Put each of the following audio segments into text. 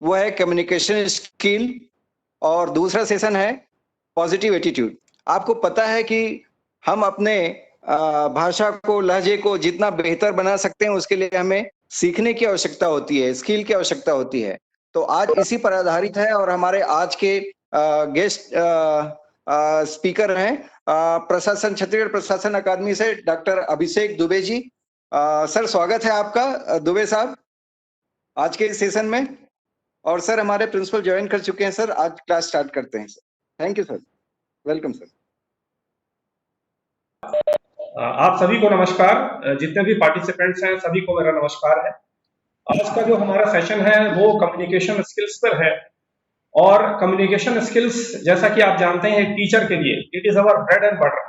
वो है communication skill और दूसरा सेशन है पॉजिटिव एटीट्यूड। आपको पता है कि हम अपने भाषा को, लहजे को जितना बेहतर बना सकते हैं उसके लिए हमें सीखने की आवश्यकता होती है, स्किल की आवश्यकता होती है। तो आज इसी पर आधारित है और हमारे आज के गेस्ट स्पीकर हैं प्रशासन, छत्तीसगढ़ प्रशासन अकादमी से डॉक्टर अभिषेक दुबे जी। सर स्वागत है आपका दुबे साहब आज के इस सेशन में। और सर हमारे प्रिंसिपल ज्वाइन कर चुके हैं सर, आज क्लास स्टार्ट करते हैं sir. Thank you sir, welcome sir. आप सभी को नमस्कार, जितने भी पार्टिसिपेंट्स हैं सभी को मेरा नमस्कार है। आज का जो हमारा सेशन है वो कम्युनिकेशन स्किल्स पर है और कम्युनिकेशन स्किल्स जैसा कि आप जानते हैं एक टीचर के लिए it is our bread and butter,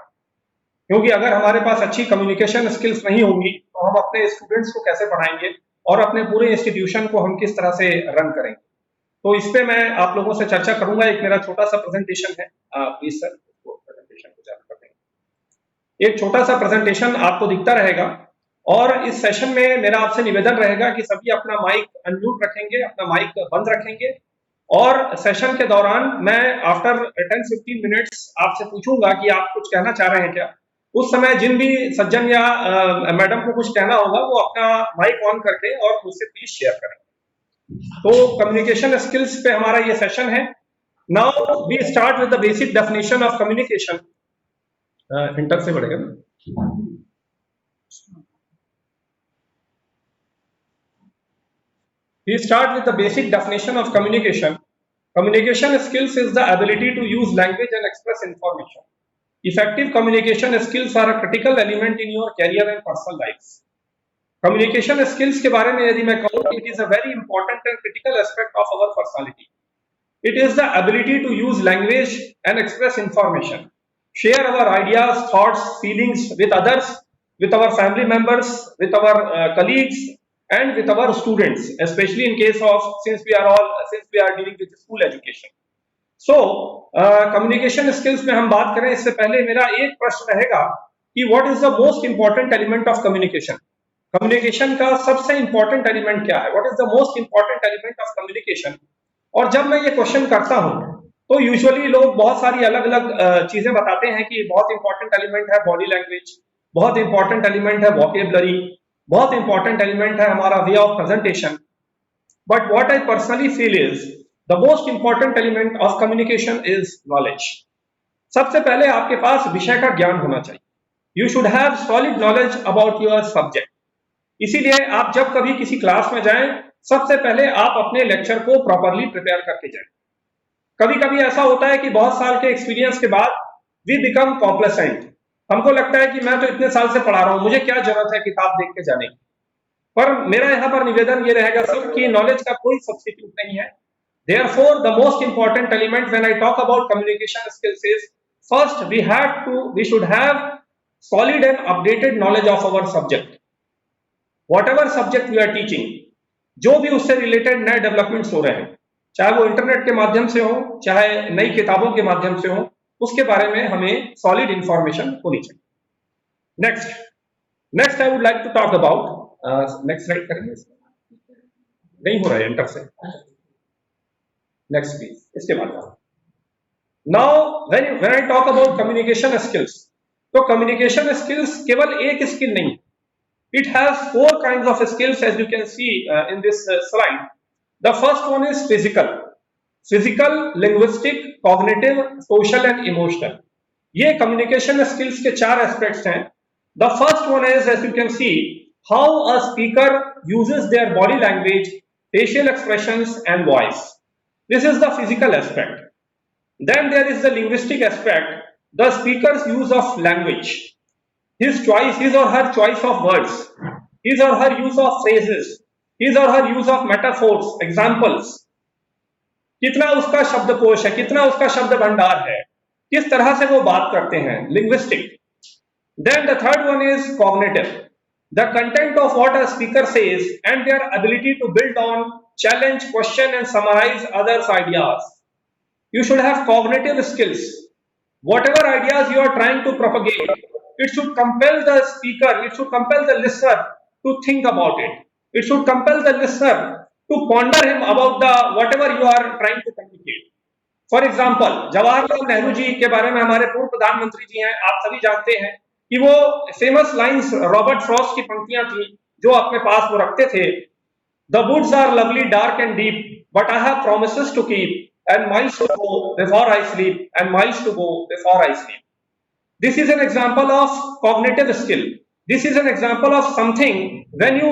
क्योंकि अगर हमारे पास अच्छी कम्युनिकेशन स्किल्स नहीं होंगी तो हम अपने स्टूडेंट्स को कैसे पढ़ाएंगे और अपने पूरे इंस्टीट्यूशन को हम किस तरह से रन करेंगे। तो इस पे मैं आप लोगों से चर्चा करूंगा। एक मेरा छोटा सा प्रेजेंटेशन है, प्लीज सर प्रेजेंटेशन को चालू कर देंगे। एक छोटा सा प्रेजेंटेशन आपको दिखता रहेगा और इस सेशन में मेरा आपसे निवेदन रहेगा कि सभी अपना माइक अनम्यूट रखेंगे, अपना माइक बंद रखेंगे और सेशन के दौरान मैं आफ्टर 10-15 मिनट्स आपसे पूछूंगा कि आप कुछ कहना चाह रहे हैं क्या। उस समय जिन भी सज्जन या मैडम को कुछ कहना होगा वो अपना माइक ऑन करके और मुझसे प्लीज शेयर करें। तो कम्युनिकेशन स्किल्स पे हमारा ये सेशन है। Now we start with the basic definition of communication. Enter से बढ़ेगा ना। We start with the basic definition of communication. Communication skills is the ability to use language and express information. Effective communication skills are a critical element in your career and personal lives. Communication skills के बारे में यदि मैं कहूँ, it is a very important and critical aspect of our personality. It is the ability to use language and express information, share our ideas, thoughts, feelings with others, with our family members, with our colleagues, and with our students, especially in case of since we are dealing with school education. So communication skills में हम बात करें इससे पहले मेरा एक प्रश्न रहेगा कि what is the most important element of communication? Communication का सबसे इंपॉर्टेंट एलिमेंट क्या है? What is the most important element of communication? और जब मैं ये क्वेश्चन करता हूँ तो यूजुअली लोग बहुत सारी अलग अलग चीजें बताते हैं कि बहुत इंपॉर्टेंट एलिमेंट है बॉडी लैंग्वेज, बहुत इंपॉर्टेंट एलिमेंट है वोकेबलरी, बहुत इंपॉर्टेंट एलिमेंट है हमारा way of presentation. But what I personally feel is the most important element of communication is knowledge. सबसे पहले आपके पास विषय का ज्ञान होना चाहिए। You should have solid knowledge about your subject. इसीलिए आप जब कभी किसी क्लास में जाएं सबसे पहले आप अपने लेक्चर को प्रॉपरली प्रिपेयर करके जाएं। कभी कभी ऐसा होता है कि बहुत साल के एक्सपीरियंस के बाद वी बिकम कॉम्प्लेसेंट। हमको लगता है कि मैं तो इतने साल से पढ़ा रहा हूं, मुझे क्या जरूरत है किताब देख के जाने की। पर मेरा यहाँ पर निवेदन ये रहेगा सर कि नॉलेज का कोई सब्स्टिट्यूट नहीं है। Therefore, the most important element when I talk about communication skills is first we should have solid and updated knowledge of our subject. Whatever subject we are teaching, जो भी उससे related नए developments हो रहे हैं, चाहे वो इंटरनेट के माध्यम से हो चाहे नई किताबों के माध्यम से हो, उसके बारे में हमें सॉलिड इंफॉर्मेशन होनी चाहिए। Next I would like to talk about next slide करेंगे। नहीं हो रहा है इंटर से। Next please. इसके बाद now when I talk about communication skills, तो कम्युनिकेशन स्किल्स केवल एक स्किल नहीं, it has 4 kinds of skills as you can see in this slide. The first one is physical, linguistic, cognitive, social and emotional. ये communication skills के 4 aspects हैं। The first one is, as you can see, how a speaker uses their body language, facial expressions and voice. This is the physical aspect. Then there is the linguistic aspect, the speaker's use of language, his or her choice of words, his or her use of phrases, his or her use of metaphors, examples. कितना उसका शब्दकोश है, कितना उसका शब्द भंडार है, किस तरह से वो बात करते हैं, linguistic. Then the third one is cognitive, the content of what a speaker says and their ability to build on, challenge, question and summarize others' ideas. You should have cognitive skills. Whatever ideas you are trying to propagate, it should compel the speaker, it should compel the listener to think about it. It should compel the listener to ponder him about the whatever you are trying to communicate. For example, Jawaharlal Nehru ji के बारे में हमारे पूर्व प्रधानमंत्री जी हैं, आप सभी जानते हैं कि वो फेमस लाइंस रॉबर्ट फ्रॉस्ट की पंक्तियां थी जो अपने पास वो रखते थे, the woods are lovely dark and deep but I have promises to keep and miles to go before I sleep and miles to go before I sleep. This is an example of cognitive skill. This is an example of something when you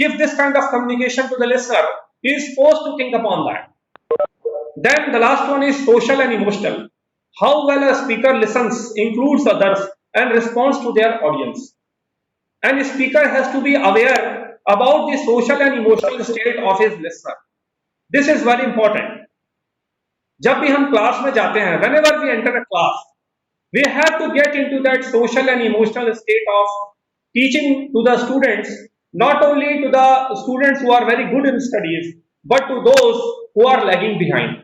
give this kind of communication to the listener, he is forced to think upon that. Then the last one is social and emotional. How well a speaker listens, includes others, and responds to their audience. And a speaker has to be aware about the social and emotional state of his listener. This is very important. जब भी हम class में जाते हैं, whenever we enter a class, we have to get into that social and emotional state of teaching to the students, not only to the students who are very good in studies, but to those who are lagging behind.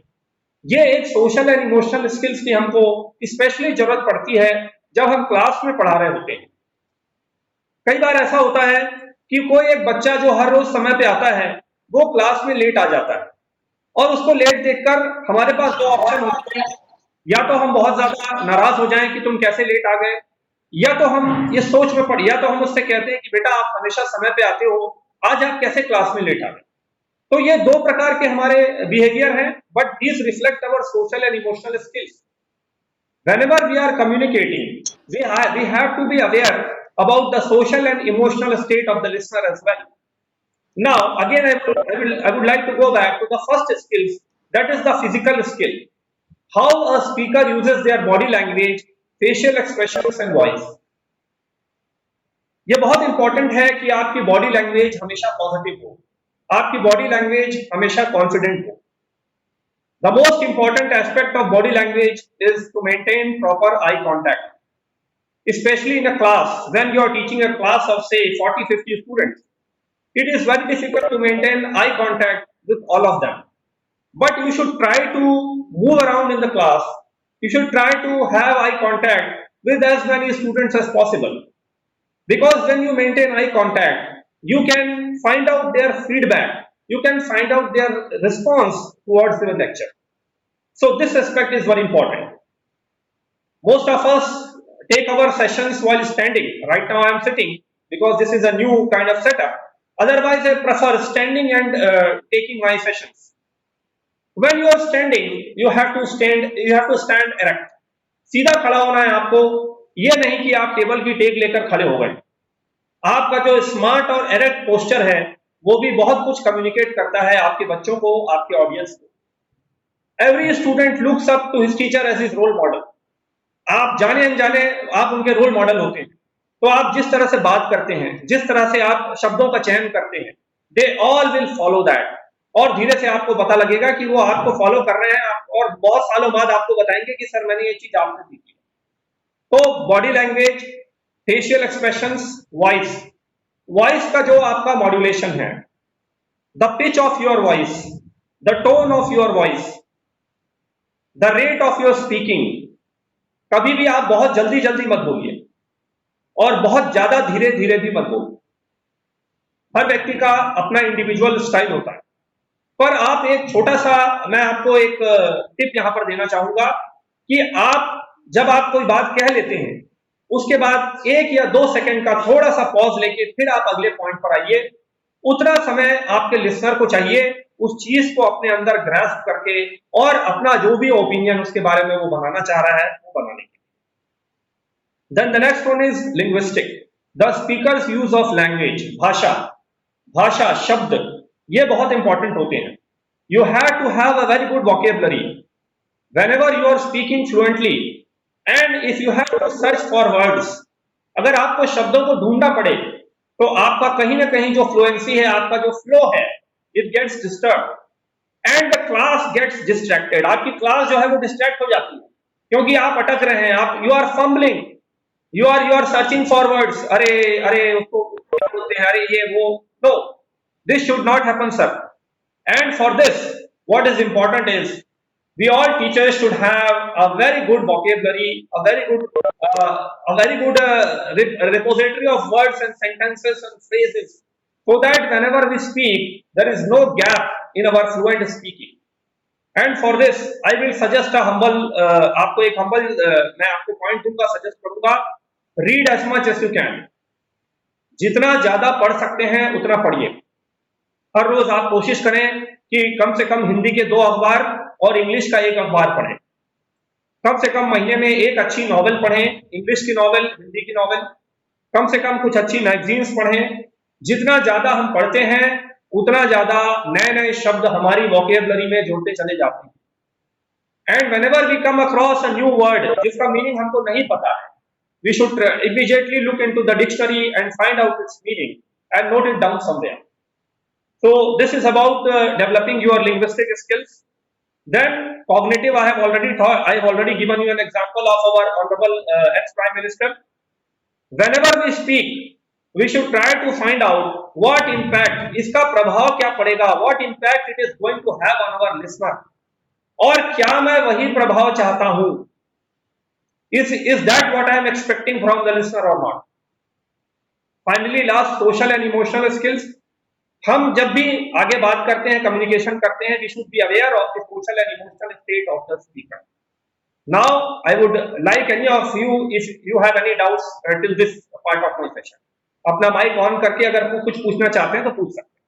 ये एक social and emotional skills की हमको especially जरूरत पड़ती है जब हम class में पढ़ा रहे होते हैं. कई बार ऐसा होता है कि कोई एक बच्चा जो हर रोज समय पे आता है, वो क्लास में लेट आ जाता है और उसको लेट देखकर हमारे पास दो ऑप्शन होते हैं, या तो हम बहुत ज्यादा नाराज हो जाएं कि तुम कैसे लेट आ गए, या तो हम ये सोच में पड़, या तो हम उससे कहते हैं कि बेटा आप हमेशा समय पे आते हो, आज आप कैसे क्लास में लेट आ गए. तो ये दो प्रकार के हमारे बिहेवियर हैं, but these reflect our social and emotional skills. Whenever we are communicating, we have to be aware about the social and emotional state of the listener as well. Now, again, I would like to go back to the first skills, that is the physical skill. How a speaker uses their body language, facial expressions and voice. ये बहुत important है कि आपकी body language हमेशा positive हो, आपकी body language हमेशा confident हो. The most important aspect of body language is to maintain proper eye contact, especially in a class. When you are teaching a class of say 40-50 students, it is very difficult to maintain eye contact with all of them. But you should try to move around in the class. You should try to have eye contact with as many students as possible. Because when you maintain eye contact, you can find out their feedback. You can find out their response towards your lecture. So this aspect is very important. Most of us take our sessions while standing. Right now I am sitting because this is a new kind of setup. Otherwise I prefer standing and taking my sessions. When you are standing, you have to stand erect. सीधा खड़ा होना है आपको, ये नहीं कि आप table की टेक लेकर खड़े हो गए. आपका जो स्मार्ट और एरेक्ट पोस्चर है, वो भी बहुत कुछ कम्युनिकेट करता है आपके बच्चों को, आपके ऑडियंस को. Every student looks up to his teacher as his role model. आप जाने अनजाने आप उनके रोल मॉडल होते हैं. तो आप जिस तरह से बात करते हैं, जिस तरह से आप शब्दों का चयन करते हैं, they all will follow that. और धीरे से आपको पता लगेगा कि वो आपको फॉलो कर रहे हैं, और बहुत सालों बाद आपको बताएंगे कि सर मैंने ये चीज आपसे सीखी. तो body language, facial expressions, voice का जो आपका मॉड्यूलेशन है, the pitch of your voice, the tone of your voice, the rate of your speaking. कभी भी आप बहुत जल्दी जल्दी मत बोलिए और बहुत ज्यादा धीरे धीरे भी मत बोलिए. हर व्यक्ति का अपना इंडिविजुअल स्टाइल होता है, पर आप एक छोटा सा, मैं आपको एक टिप यहां पर देना चाहूंगा कि जब आप कोई बात कह लेते हैं, उसके बाद 1 या 2 सेकंड का थोड़ा सा पॉज लेके फिर आप अगले पॉइंट पर आइए. उतना समय आपके लिसनर को चाहिए उस चीज को अपने अंदर ग्रास्प करके और अपना जो भी ओपिनियन उसके बारे में वो बनाना चाह रहा है वो बनाने के. Then the next one is linguistic. The speaker's use of language, भाषा, शब्द, ये बहुत इंपॉर्टेंट होते हैं. You have to have a very good vocabulary whenever you are speaking fluently, and if you have to search for words, अगर आपको शब्दों को ढूंढना पड़े तो आपका कहीं ना कहीं जो फ्लुएंसी है, आपका जो फ्लो है, it gets disturbed and the class gets distracted. आपकी क्लास जो है वो डिस्ट्रैक्ट हो जाती है क्योंकि आप अटक रहे हैं, आप you are fumbling, you are searching for words. अरे उसको क्या बोलते हैं, अरे ये वो. No, this should not happen, sir. And for this, what is important is we all teachers should have a very good vocabulary, a very good repository of words and sentences and phrases so that whenever we speak, there is no gap in our fluent speaking. And for this, I will suggest a humble, आपको एक humble, मैं आपको point दूंगा, suggest करूंगा, read as much as you can. जितना ज्यादा पढ़ सकते हैं उतना पढ़िए. हर रोज आप कोशिश करें कि कम से कम हिंदी के 2 अखबार और इंग्लिश का 1 अखबार पढ़ें. कम से कम महीने में एक अच्छी नॉवेल पढ़ें, इंग्लिश की नॉवेल, हिंदी की नॉवेल. कम से कम कुछ अच्छी मैगजीन्स पढ़ें. जितना ज्यादा हम पढ़ते हैं उतना ज्यादा नए नए शब्द हमारी वोकेबलरी में जोड़ते चले जाते हैं. And whenever we come across a new word जिसका मीनिंग हमको नहीं पता है, we should immediately look into the dictionary and find out its meaning and note it down somewhere. So this is about developing your linguistic skills. Then cognitive, I have already given you an example of our honorable ex-Prime Minister. Whenever we speak, we should try to find out what impact, इसका प्रभाव क्या पड़ेगा, what impact it is going to have on our listener, और क्या मैं वही प्रभाव चाहता हूँ. Is that what I am expecting from the listener or not? Finally, last, social and emotional skills. हम जब भी आगे बात करते हैं, कम्युनिकेशन करते हैं, we should be aware of the social and emotional state of the speaker. Now, I would like any of you, if you have any doubts till this part of my session, अपना mic on करके अगर कुछ पूछना चाहते हैं तो पूछ सकते हैं.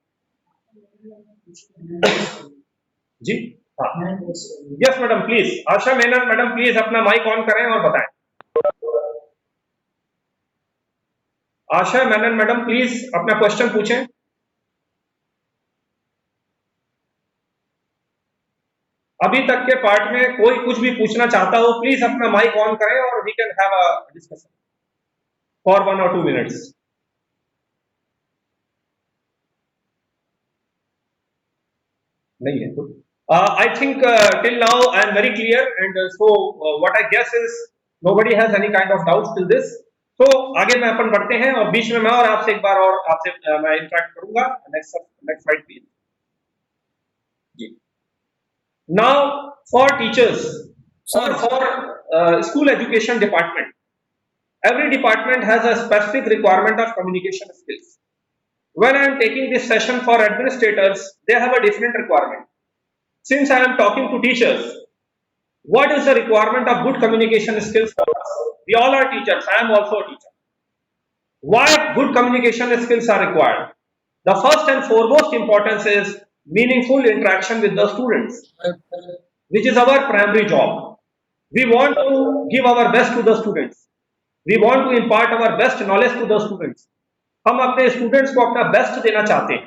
जी हाँ, yes madam please. Asha Menon madam please अपना माइक ऑन करें और बताएं. आशा मेनन मैडम प्लीज अपना क्वेश्चन पूछें. अभी तक के पार्ट में कोई कुछ भी पूछना चाहता हो, प्लीज अपना माइक ऑन करें और we can have a discussion for 1 or 2 minutes. नहीं है तो I think till now I am very clear and so what I guess is nobody has any kind of doubts till this. तो आगे मैं अपन बढ़ते हैं और बीच में मैं और आपसे एक बार और आपसे मैं इंटरेक्ट करूंगा. Next slide please. जी. Now, for teachers or for school education department, every department has a specific requirement of communication skills. When I am taking this session for administrators, they have a different requirement. Since I am talking to teachers, what is the requirement of good communication skills for us? We all are teachers. I am also a teacher. Why good communication skills are required? The first and foremost importance is meaningful interaction with the students, which is our primary job. We want to give our best to the students. We want to impart our best knowledge to the students. हम अपने students को अपना best देना चाहते हैं,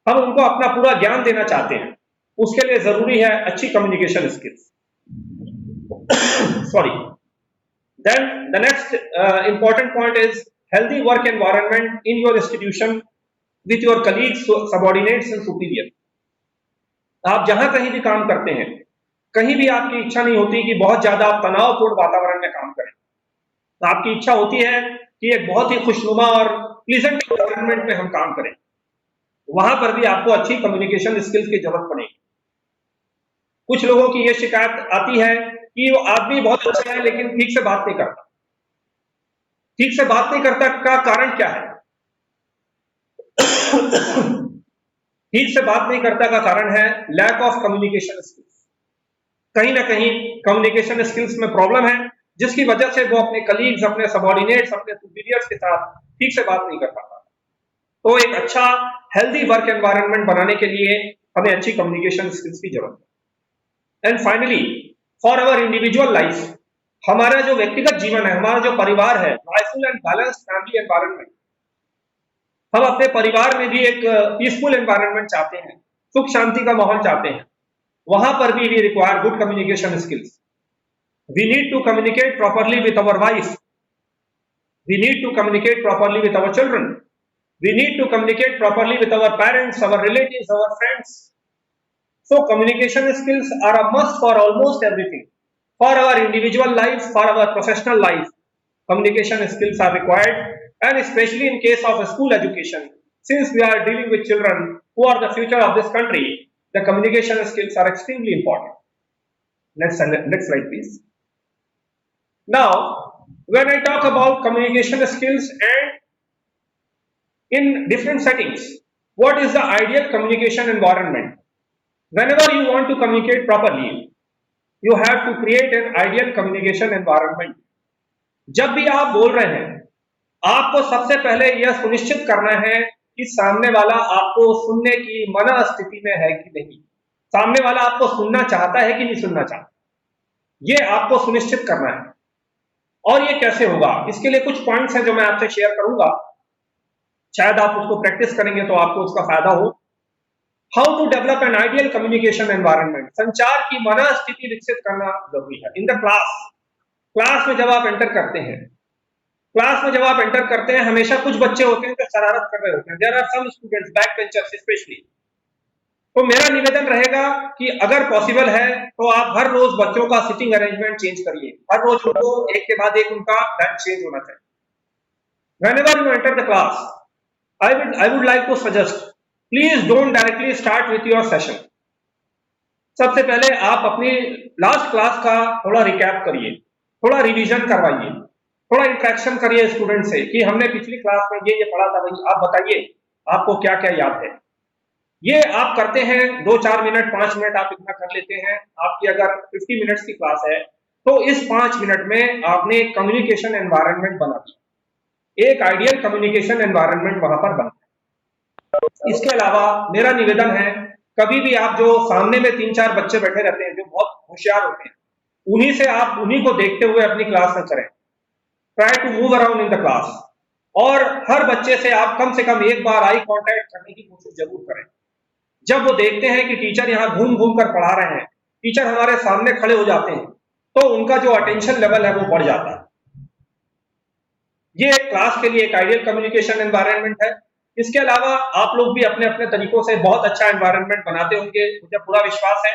हम उनको अपना पूरा ज्ञान देना चाहते हैं. उसके लिए जरूरी है अच्छी communication skills. Sorry. Then the next important point is healthy work environment in your institution with your colleagues, subordinates and superiors. आप जहां कहीं भी काम करते हैं, कहीं भी आपकी इच्छा नहीं होती कि बहुत ज्यादा आप तनावपूर्ण वातावरण में काम करें. तो आपकी इच्छा होती है कि एक बहुत ही खुशनुमा और प्लीजेंट एनवायरनमेंट में हम काम करें. वहां पर भी आपको अच्छी कम्युनिकेशन स्किल्स की जरूरत पड़ेगी. कुछ लोगों की यह शिकायत आती है कि वो आदमी बहुत अच्छा है लेकिन ठीक से बात नहीं करता. ठीक से बात नहीं करता का कारण क्या है? ठीक से बात नहीं करता का कारण है लैक ऑफ कम्युनिकेशन स्किल्स. कहीं ना कहीं कम्युनिकेशन स्किल्स में प्रॉब्लम है, जिसकी वजह से वो अपने कलीग्स, अपने सबऑर्डिनेट्स, अपने सुपीरियर्स के साथ ठीक से बात नहीं कर पाता. तो एक अच्छा हेल्दी वर्क एनवायरनमेंट बनाने के लिए हमें अच्छी कम्युनिकेशन स्किल्स की जरूरत है. And finally, for our individual life, हमारा जो व्यक्तिगत जीवन है, हमारा जो परिवार है, लाइफफुल एंड बैलेंस्ड फैमिली एनवायरनमेंट, हम अपने परिवार में भी एक पीसफुल एनवायरनमेंट चाहते हैं, सुख शांति का माहौल चाहते हैं. वहां पर भी we require good communication skills. We need to communicate properly with our wife. We need to communicate properly with our children. We need to communicate properly with our parents, our relatives, our friends. So communication skills are a must for almost everything. For our individual life, for our professional life, communication skills are required, and especially in case of school education, since we are dealing with children who are the future of this country, the communication skills are extremely important. Next slide, please. Now, when I talk about communication skills and in different settings, what is the ideal communication environment? Whenever you want to communicate properly, you have to create an ideal communication environment. जब भी आप बोल रहे हैं, आपको सबसे पहले यह सुनिश्चित करना है कि सामने वाला आपको सुनने की मनःस्थिति में है कि नहीं, सामने वाला आपको सुनना चाहता है कि नहीं सुनना चाहता, ये आपको सुनिश्चित करना है। और ये कैसे होगा, इसके लिए कुछ पॉइंट्स हैं जो मैं आपसे शेयर करूंगा, शायद आप उसको प्रैक्टिस करेंगे तो आपको उसका फायदा हो। How to develop an ideal communication environment, संचार की मनःस्थिति विकसित करना जरूरी है। इन द क्लास में जब आप एंटर करते हैं, हमेशा कुछ बच्चे होते हैं जो शरारत कर रहे होते हैं। There are some students, back benchers specially. तो मेरा निवेदन रहेगा कि अगर पॉसिबल है तो आप हर रोज बच्चों का सिटिंग अरेंजमेंट चेंज करिए, हर रोज उनको एक के बाद एक उनका बेंच चेंज होना चाहिए। Whenever you enter the class, I would like to suggest, please don't directly start with your session. सबसे पहले आप अपनी लास्ट क्लास का थोड़ा रिकैप करिए, थोड़ा रिवीजन करवाइए, थोड़ा इंटरेक्शन करिए स्टूडेंट से कि हमने पिछली क्लास में ये पढ़ा था, भाई आप बताइए आपको क्या क्या याद है। ये आप करते हैं 2-4 मिनट, 5 मिनट आप इतना कर लेते हैं। आपकी अगर 50 मिनट्स की क्लास है तो इस 5 मिनट में आपने एक कम्युनिकेशन एनवायरनमेंट बना दिया, एक आइडियल कम्युनिकेशन एनवायरनमेंट वहां पर बना। इसके अलावा मेरा निवेदन है, कभी भी आप जो सामने में 3-4 बच्चे बैठे रहते हैं जो बहुत होशियार होते हैं, उन्हीं को देखते हुए अपनी क्लास में करें। Try to move around in the class, और हर बच्चे से आप कम से कम एक बार आई कांटेक्ट करने की कोशिश जरूर करें। जब वो देखते हैं कि टीचर यहाँ घूम घूम कर पढ़ा रहे हैं, टीचर हमारे सामने खड़े हो जाते हैं, तो उनका जो अटेंशन लेवल है वो बढ़ जाता है। ये क्लास के लिए एक आइडियल कम्युनिकेशन एनवायरनमेंट है। इसके अलावा आप लोग भी अपने अपने तरीकों से बहुत अच्छा एनवायरनमेंट बनाते होंगे, मुझे पूरा विश्वास है।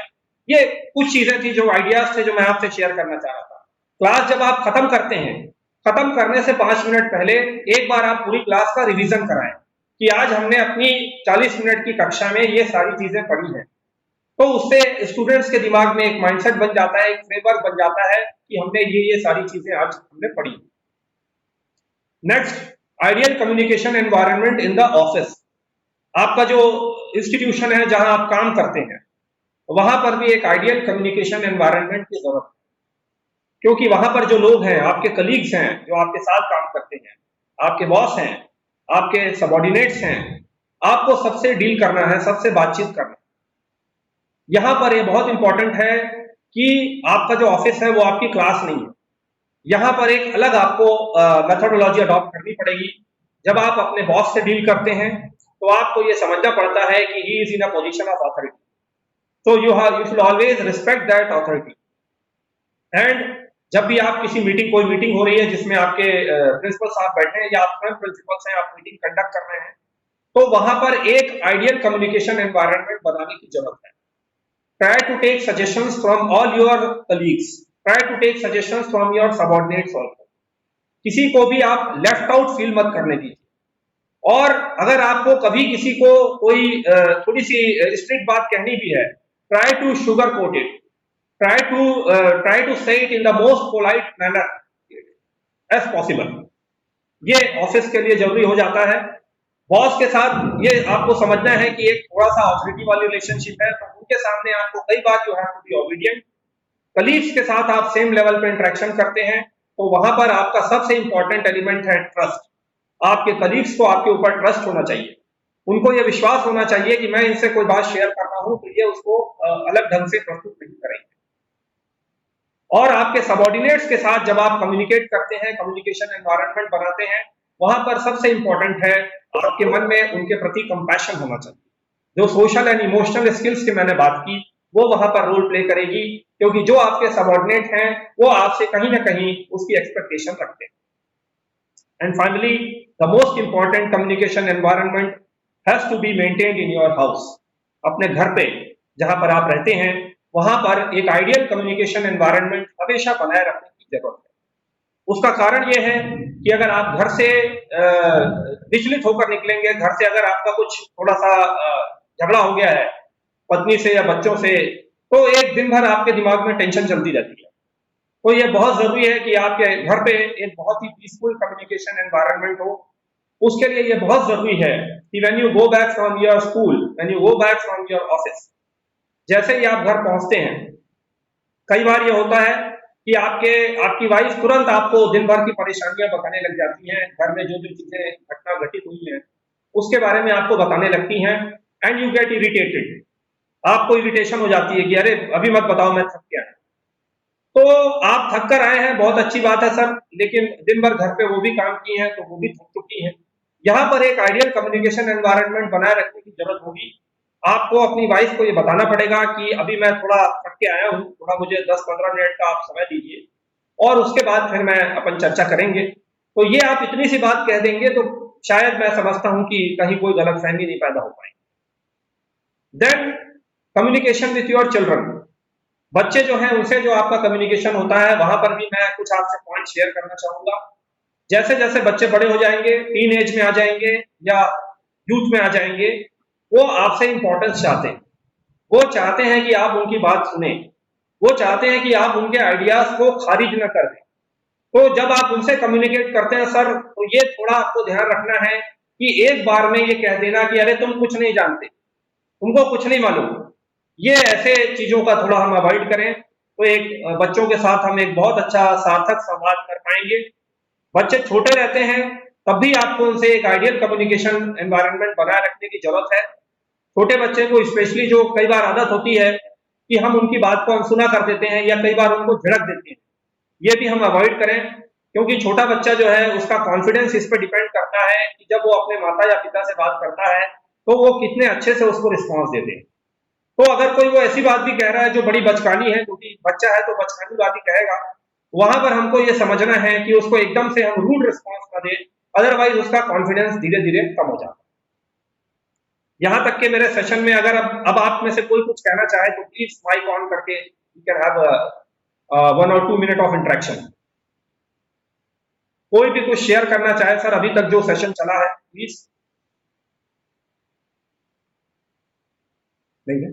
ये कुछ चीजें थी, जो आइडियाज थे, जो मैं आपसे शेयर करना चाह रहा था। क्लास जब आप खत्म करते हैं, खत्म करने से 5 मिनट पहले एक बार आप पूरी क्लास का रिवीजन कराएं कि आज हमने अपनी 40 मिनट की कक्षा में ये सारी चीजें पढ़ी हैं। तो उससे स्टूडेंट्स के दिमाग में एक माइंडसेट बन जाता है, एक फ्रेमवर्क बन जाता है कि हमने ये सारी चीजें आज हमने पढ़ी। Next, ideal communication environment in the office. आपका जो इंस्टीट्यूशन है जहां आप काम करते हैं, वहां पर भी एक आइडियल कम्युनिकेशन एनवायरनमेंट की जरूरत है, क्योंकि वहां पर जो लोग हैं, आपके कलीग्स हैं जो आपके साथ काम करते हैं, आपके बॉस हैं, आपके सबऑर्डिनेट्स हैं, आपको सबसे डील करना है, सबसे बातचीत करना है। यहां पर ये बहुत इंपॉर्टेंट है कि आपका जो ऑफिस है वो आपकी क्लास नहीं है। यहां पर एक अलग आपको मेथोडोलॉजी अडॉप्ट करनी पड़ेगी। जब आप अपने बॉस से डील करते हैं तो आपको ये समझना पड़ता है कि he is in a position of authority, so you should always respect that authority। And जब भी आप किसी मीटिंग, कोई मीटिंग हो रही है जिसमें आपके प्रिंसिपल साहब बैठे हैं या आप स्वयं प्रिंसिपल्स हैं, आप मीटिंग कंडक्ट कर रहे हैं, तो वहां पर एक आइडियल कम्युनिकेशन एनवायरनमेंट बनाने की जरूरत है। Try to take suggestions from all your colleagues, try to take suggestions from your subordinates also. किसी को भी आप लेफ्ट आउट फील मत करने दीजिए। और अगर आपको कभी किसी को कोई थोड़ी सी स्ट्रिक्ट बात कहनी भी है, try to sugarcoat it, try to say it in the most polite manner as possible। ये ऑफिस के लिए जरूरी हो जाता है। बॉस के साथ ये आपको समझना है कि एक थोड़ा सा ऑथोरिटी वाली रिलेशनशिप है, तो उनके सामने आपको कई बार you have to be obedient. Colleagues के साथ आप सेम लेवल पे इंटरेक्शन करते हैं, तो वहां पर आपका सबसे इंपॉर्टेंट एलिमेंट है ट्रस्ट। आपके कलीग्स को आपके ऊपर ट्रस्ट होना चाहिए, उनको यह विश्वास होना चाहिए कि मैं इनसे कोई बात शेयर कर रहा हूं तो ये उसको अलग ढंग से प्रस्तुत नहीं करेंगे। और आपके सबऑर्डिनेट्स के साथ जब आप कम्युनिकेट करते हैं, कम्युनिकेशन एनवायरनमेंट बनाते हैं, वहां पर सबसे इंपॉर्टेंट है आपके मन में उनके प्रति कंपैशन होना चाहिए। जो सोशल एंड इमोशनल स्किल्स की मैंने बात की, वो वहां पर रोल प्ले करेगी, क्योंकि जो आपके सबऑर्डिनेट हैं वो आपसे कहीं ना कहीं उसकी एक्सपेक्टेशन रखते हैं। And finally, the most important communication environment has to be maintained in your house। अपने घर पे जहां पर आप रहते हैं, वहां पर एक आइडियल कम्युनिकेशन एनवायरनमेंट हमेशा बनाए रखने की जरूरत है। उसका कारण यह है कि अगर आप घर से विचलित होकर निकलेंगे, घर से अगर आपका कुछ थोड़ा सा झगड़ा हो गया है पत्नी से या बच्चों से, तो एक दिन भर आपके दिमाग में टेंशन चलती रहती है। तो यह बहुत जरूरी है कि आपके घर पे एक बहुत ही पीसफुल कम्युनिकेशन एनवायरनमेंट हो, उसके लिए ये बहुत जरूरी है कि when you go back from your school, when you go back from your office, जैसे ही आप घर पहुंचते हैं, कई बार ये होता है कि आपकी वाइफ तुरंत आपको दिन भर की परेशानियां बताने लग जाती हैं, घर में जो जो चीजें घटना घटित हुई हैं उसके बारे में आपको बताने लगती हैं, एंड यू गेट इरिटेटेड, आपको इरिटेशन हो जाती है कि अरे अभी मत बताओ, मैं थक गया। तो आप थक कर आए हैं, बहुत अच्छी बात है सर, लेकिन दिन भर घर पे वो भी काम की हैं तो वो भी थक चुकी हैं। यहाँ पर एक आइडियल कम्युनिकेशन एनवायरनमेंट बनाए रखने की जरूरत होगी। आपको अपनी वाइफ को ये बताना पड़ेगा कि अभी मैं थोड़ा थक के आया हूँ, थोड़ा मुझे 10-15 मिनट का आप समय दीजिए और उसके बाद फिर मैं अपन चर्चा करेंगे। तो ये आप इतनी सी बात कह देंगे तो शायद मैं समझता हूँ कि कहीं कोई गलतफहमी नहीं पैदा हो पाएगी। Then communication with your children, बच्चे जो हैं उनसे जो आपका कम्युनिकेशन होता है, वहां पर भी मैं कुछ आपसे पॉइंट शेयर करना चाहूंगा। जैसे जैसे बच्चे बड़े हो जाएंगे, टीन एज में आ जाएंगे या यूथ में आ जाएंगे, वो आपसे इंपॉर्टेंस चाहते हैं, वो चाहते हैं कि आप उनकी बात सुने, वो चाहते हैं कि आप उनके आइडियाज को खारिज न कर दें। तो जब आप उनसे कम्युनिकेट करते हैं सर, तो ये थोड़ा आपको ध्यान रखना है कि एक बार में ये कह देना कि अरे तुम कुछ नहीं जानते, तुमको कुछ नहीं मालूम, ये ऐसे चीजों का थोड़ा हम अवॉइड करें तो एक बच्चों के साथ हम एक बहुत अच्छा सार्थक संवाद कर पाएंगे। बच्चे छोटे रहते हैं तब भी आपको उनसे एक आइडियल कम्युनिकेशन एनवायरनमेंट बनाए रखने की जरूरत है। छोटे बच्चे को स्पेशली जो कई बार आदत होती है कि हम उनकी बात को अनसुना कर देते हैं या कई बार उनको झिड़क देते हैं, ये भी हम अवॉइड करें, क्योंकि छोटा बच्चा जो है उसका कॉन्फिडेंस इस पर डिपेंड करता है कि जब वो अपने माता या पिता से बात करता है तो वो कितने अच्छे से उसको रिस्पॉन्स देते हैं। तो अगर कोई वो ऐसी बात भी कह रहा है जो बड़ी बचकानी है, क्योंकि बच्चा है तो बचकानी बात ही कहेगा, वहां पर हमको ये समझना है कि उसको एकदम से हम रूड रिस्पॉन्स ना दें, अदरवाइज उसका कॉन्फिडेंस धीरे धीरे कम हो जाता है। यहां तक कि मेरे सेशन में अगर अब आप में से कोई कुछ कहना चाहे तो प्लीज माइक ऑन करके you can have 1 or 2 minute of interaction. कोई भी कुछ शेयर करना चाहे सर, अभी तक जो सेशन चला है, प्लीज। नहीं है?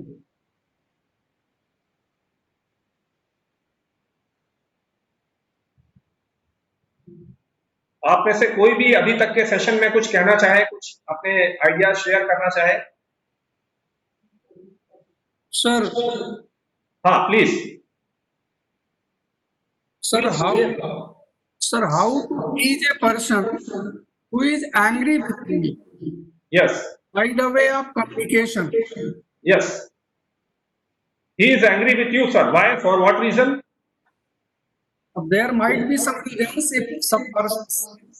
आप में से कोई भी अभी तक के सेशन में कुछ कहना चाहे, कुछ अपने आइडिया शेयर करना चाहे? सर, हाँ please. sir, how to teach a person who is angry with me yes by the way of communication? Yes, he is angry with you sir, why, for what reason? There might be some reasons.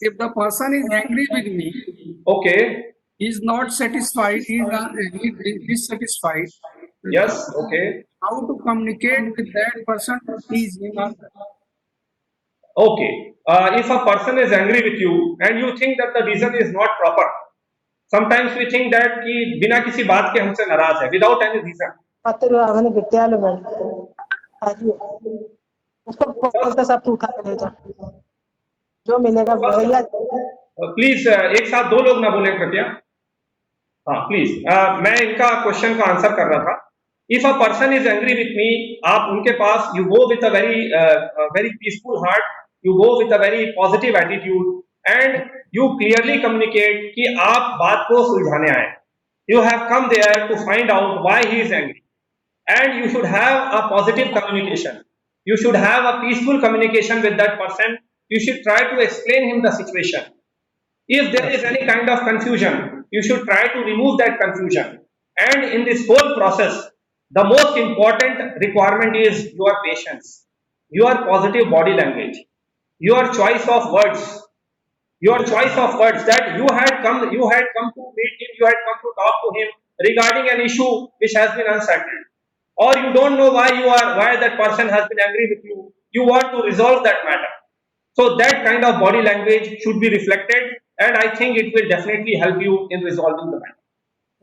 If the person is angry with me, Okay, he is not satisfied, he is dissatisfied. yes, okay, How to communicate with that person to teach him? okay. If a person is angry with you and you think that the reason is not proper, sometimes we think that कि बिना किसी बात के हमसे नाराज है, without any reason. ಅವನು ಬಿಟ್ಟಾಲು उसको बोलते सब तू उठा के ले जा, जो मिलेगा भैया। प्लीज एक साथ दो लोग ना बोले कृपया। हाँ प्लीज, मैं इनका क्वेश्चन का आंसर कर रहा था। If a person is angry with me, आप उनके पास you go with a very peaceful heart, you go with a very positive attitude and you clearly communicate कि आप बात को सुलझाने आए। You have come there to find out why he is angry and you should have a positive communication, you should have a peaceful communication with that person. You should try to explain him the situation. If there is any kind of confusion, you should try to remove that confusion. And in this whole process, the most important requirement is your patience, your positive body language, your choice of words, that you had come to meet him, you had come to talk to him regarding an issue which has been unsettled, or you don't know why that person has been angry with you, you want to resolve that matter. So that kind of body language should be reflected, and I think it will definitely help you in resolving the matter.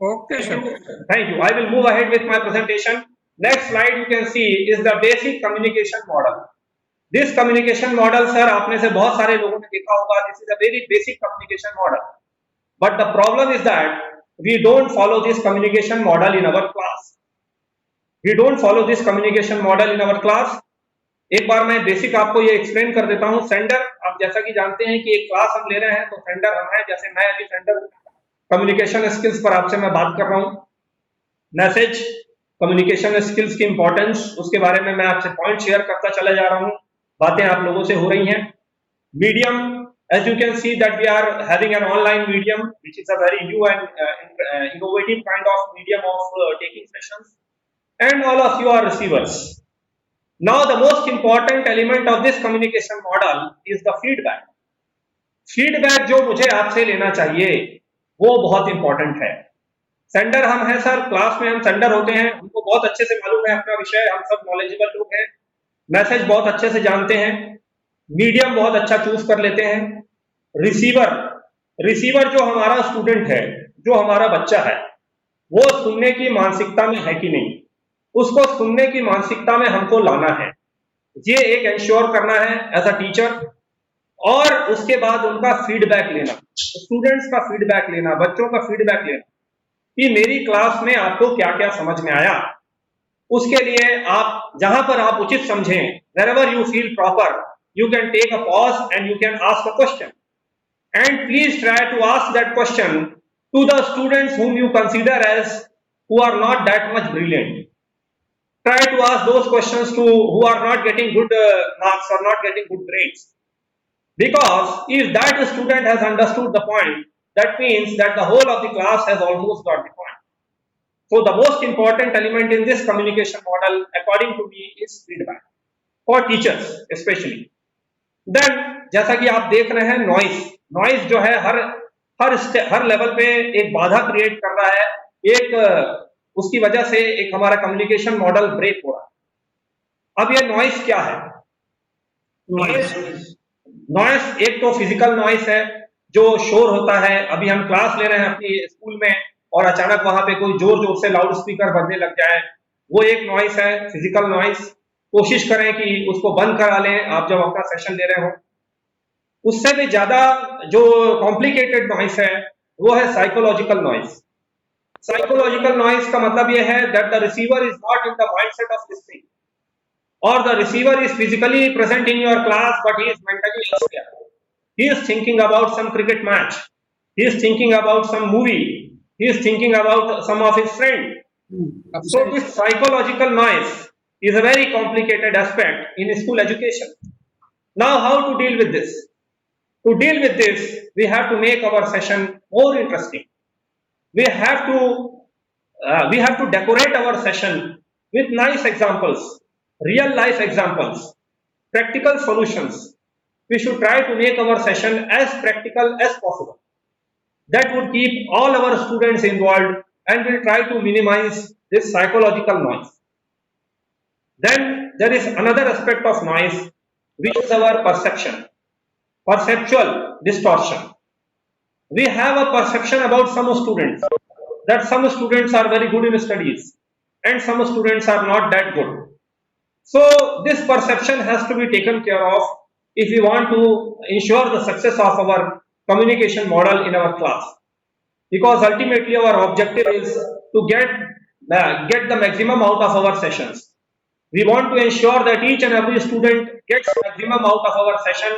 Okay, sir. Thank you. I will move ahead with my presentation. Next slide you can see is the basic communication model. This communication model, sir, आप में से बहुत सारे लोगों ने देखा होगा, this is a very basic communication model. But the problem is that we don't follow this communication model in our class. We don't follow this communication model in our class. एक बार मैं बेसिक आपको ये explain कर देता हूँ। Sender, आप जैसा कि जानते हैं कि एक क्लास हम ले रहे हैं तो सेंडर हम हैं, जैसे मैं अभी सेंडर हूँ। कम्युनिकेशन स्किल्स पर आपसे मैं बात कर रहा हूँ। मैसेज, कम्युनिकेशन स्किल्स की इंपॉर्टेंस, उसके बारे में मैं आपसे पॉइंट शेयर करता चला जा रहा हूँ। बातें आप लोगों से हो रही हैं। Medium, as you can see that we are having an online medium which is a very new and innovative kind of medium of taking sessions, and all of you are receivers. Now the most important element of this communication model is the feedback. Feedback जो मुझे आपसे लेना चाहिए वो बहुत important है। Sender हम हैं सर, क्लास में हम सेंडर होते हैं, हमको बहुत अच्छे से मालूम है अपना विषय, हम सब नॉलेजेबल लोग हैं, मैसेज बहुत अच्छे से जानते हैं, मीडियम बहुत अच्छा चूज कर लेते हैं। रिसीवर, रिसीवर जो हमारा स्टूडेंट है, जो हमारा बच्चा है, वो सुनने की मानसिकता में है कि नहीं, उसको सुनने की मानसिकता में हमको लाना है। ये एक इंश्योर करना है एज अ टीचर। और उसके बाद उनका फीडबैक लेना, स्टूडेंट्स का फीडबैक लेना, बच्चों का फीडबैक लेना कि मेरी क्लास में आपको क्या क्या समझ में आया। उसके लिए आप जहां पर आप उचित समझें, wherever you feel proper, you can take a pause and you can ask a question, and please try to ask that question to the students whom you consider as who are not that much brilliant. Try to ask those questions to who are not getting good marks or not getting good grades. Because if that student has understood the point, that means that the whole of the class has almost got the point. So the most important element in this communication model, according to me, is feedback for teachers especially. Then जैसा कि आप देख रहे हैं, noise जो है हर level पे एक बाधा क्रिएट कर रहा है, एक उसकी वजह से एक हमारा कम्युनिकेशन मॉडल ब्रेक हो रहा है। अब ये नॉइस क्या है? नॉइस एक तो फिजिकल नॉइस है जो शोर होता है। अभी हम क्लास ले रहे हैं अपनी स्कूल में और अचानक वहां पे कोई जोर जोर से लाउड स्पीकर बजने लग जाए, वो एक नॉइस है, फिजिकल नॉइस। कोशिश करें कि उसको बंद करा लें आप जब अपना सेशन ले रहे हो। उससे भी ज्यादा जो कॉम्प्लिकेटेड नॉइस है वो है साइकोलॉजिकल नॉइस। साइकोलॉजिकल नॉइस का मतलब यह है that the receiver is not in the mindset of listening, or the receiver is physically present in your class but he is mentally elsewhere. He is thinking about some cricket match, he is thinking about some movie, he is thinking about some of his friend. So this psychological noise is a very complicated aspect in school education. Now how to deal with this? To deal with this, we have to make our session more interesting. We have to decorate our session with nice examples, real life examples, practical solutions. We should try to make our session as practical as possible. That would keep all our students involved and we'll try to minimize this psychological noise. Then there is another aspect of noise which is our perception, perceptual distortion. We have a perception about some students that some students are very good in studies and some students are not that good. So this perception has to be taken care of if we want to ensure the success of our communication model in our class, because ultimately our objective is to get the maximum out of our sessions. We want to ensure that each and every student gets maximum out of our session,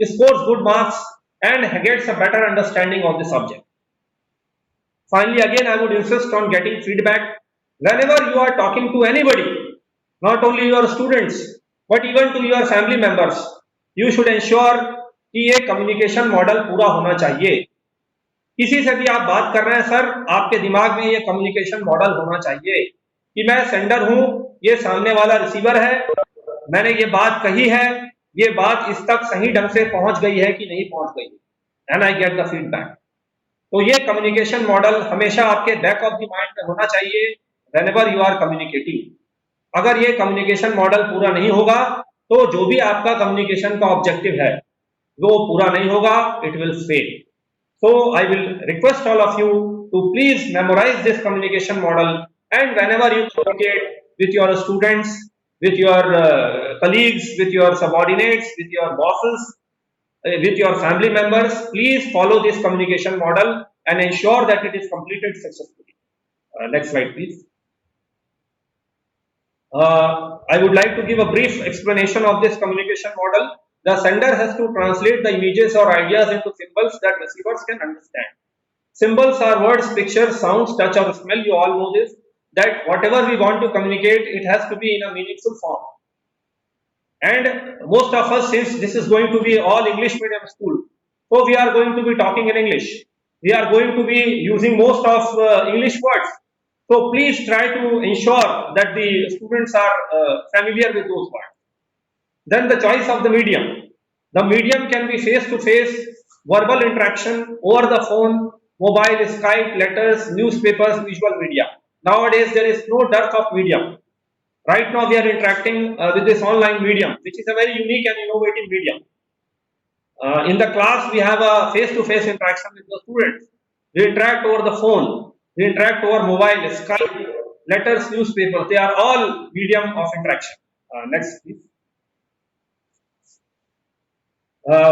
scores good marks and gets a better understanding of the subject. Finally, again I would insist on getting feedback. Whenever you are talking to anybody, not only your students but even to your family members, you should ensure कि ये communication model पूरा होना चाहिए। किसी से भी आप बात कर रहे हैं सर, आपके दिमाग में ये कम्युनिकेशन मॉडल होना चाहिए कि मैं सेंडर हूं, ये सामने वाला रिसीवर है, मैंने ये बात कही है, ये बात इस तक सही ढंग से पहुंच गई है कि नहीं पहुंच गई, and I get the feedback. तो ये कम्युनिकेशन मॉडल हमेशा आपके बैक ऑफ द माइंड में होना चाहिए व्हेनेवर यू आर कम्युनिकेटिंग। अगर ये कम्युनिकेशन मॉडल पूरा नहीं होगा तो जो भी आपका कम्युनिकेशन का ऑब्जेक्टिव है वो पूरा नहीं होगा, it will fail. So I will request all of you to please memorise this communication model and whenever you communicate with your students, with your colleagues, with your subordinates, with your bosses, with your family members, please follow this communication model and ensure that it is completed successfully. Next slide please. I would like to give a brief explanation of this communication model. The sender has to translate the images or ideas into symbols that receivers can understand. Symbols are words, pictures, sounds, touch or smell. You all know this, that whatever we want to communicate, it has to be in a meaningful form. And most of us, since this is going to be all English medium school, so we are going to be talking in English. We are going to be using most of English words. So please try to ensure that the students are familiar with those words. Then the choice of the medium. The medium can be face-to-face, verbal interaction, over the phone, mobile, Skype, letters, newspapers, visual media. Nowadays, there is no dearth of medium. Right now, we are interacting with this online medium, which is a very unique and innovative medium. In the class, we have a face-to-face interaction with the students. We interact over the phone. We interact over mobile, Skype, letters, newspapers. They are all medium of interaction. Next, please.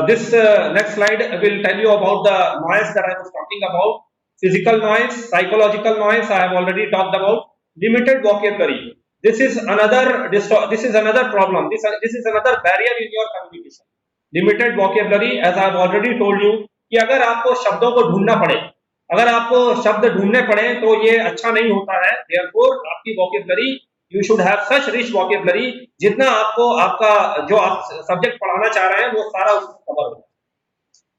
This next slide will tell you about the noise that I was talking about. Physical noise, psychological noise, I have already talked about. Limited vocabulary. This is another problem. This is another barrier in your communication. Limited vocabulary, as I have already told you, कि अगर आपको शब्दों को ढूंढना पड़े, अगर आपको शब्द ढूंढने पड़े तो ये अच्छा नहीं होता है. Therefore, आपकी vocabulary, you should have such rich vocabulary, जितना आपको आपका जो आप सब्जेक्ट पढ़ाना चाह रहे हैं वो सारा उसको कवर हो.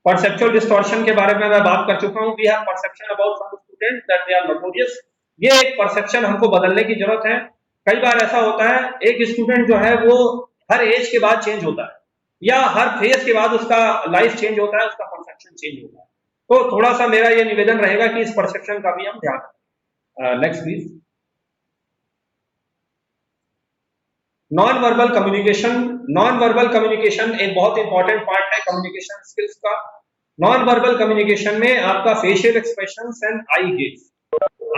Perceptual distortion के बारे में मैं बात कर चुका हूँ. We have perception about some students that they are notorious. ये एक perception हमको बदलने की जरूरत है. कई बार ऐसा होता है, एक स्टूडेंट जो है वो हर एज के बाद चेंज होता है या हर फेज के बाद उसका लाइफ चेंज होता है, उसका परसेप्शन चेंज होता है. तो थोड़ा सा मेरा ये निवेदन रहेगा कि इस परसेप्शन का भी हम ध्यान रखें. Next please. Non verbal communication. Non verbal communication एक बहुत इंपॉर्टेंट पार्ट है कम्युनिकेशन स्किल्स का. नॉन वर्बल कम्युनिकेशन में आपका facial expression and I gauge,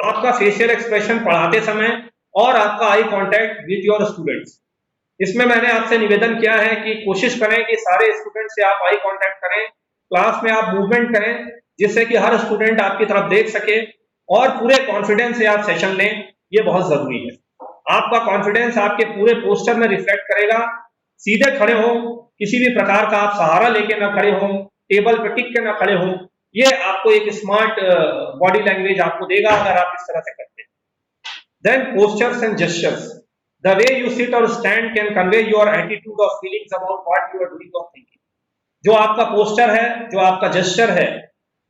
आपका फेशियल एक्सप्रेशन पढ़ाते समय और आपका eye contact with your students. इसमें मैंने आपसे निवेदन किया है कि कोशिश करें कि सारे स्टूडेंट से आप आई कांटेक्ट करें, क्लास में आप मूवमेंट करें, जिससे कि हर स्टूडेंट आपकी तरफ देख सके और पूरे कॉन्फिडेंस से आप सेशन लें. ये बहुत जरूरी है. आपका कॉन्फिडेंस आपके पूरे पोस्टर में रिफ्लेक्ट करेगा. सीधे खड़े हो, किसी भी प्रकार का आप सहारा लेके ना खड़े हो, टेबल पे टिक के ना खड़े हो. ये आपको एक स्मार्ट बॉडी लैंग्वेज आपको देगा अगर आप इस तरह से करते हैं. Then postures and gestures. The way you sit or stand can convey your attitude or feelings about what you are doing or thinking. जो आपका पोस्टर है, जो आपका जेस्चर है,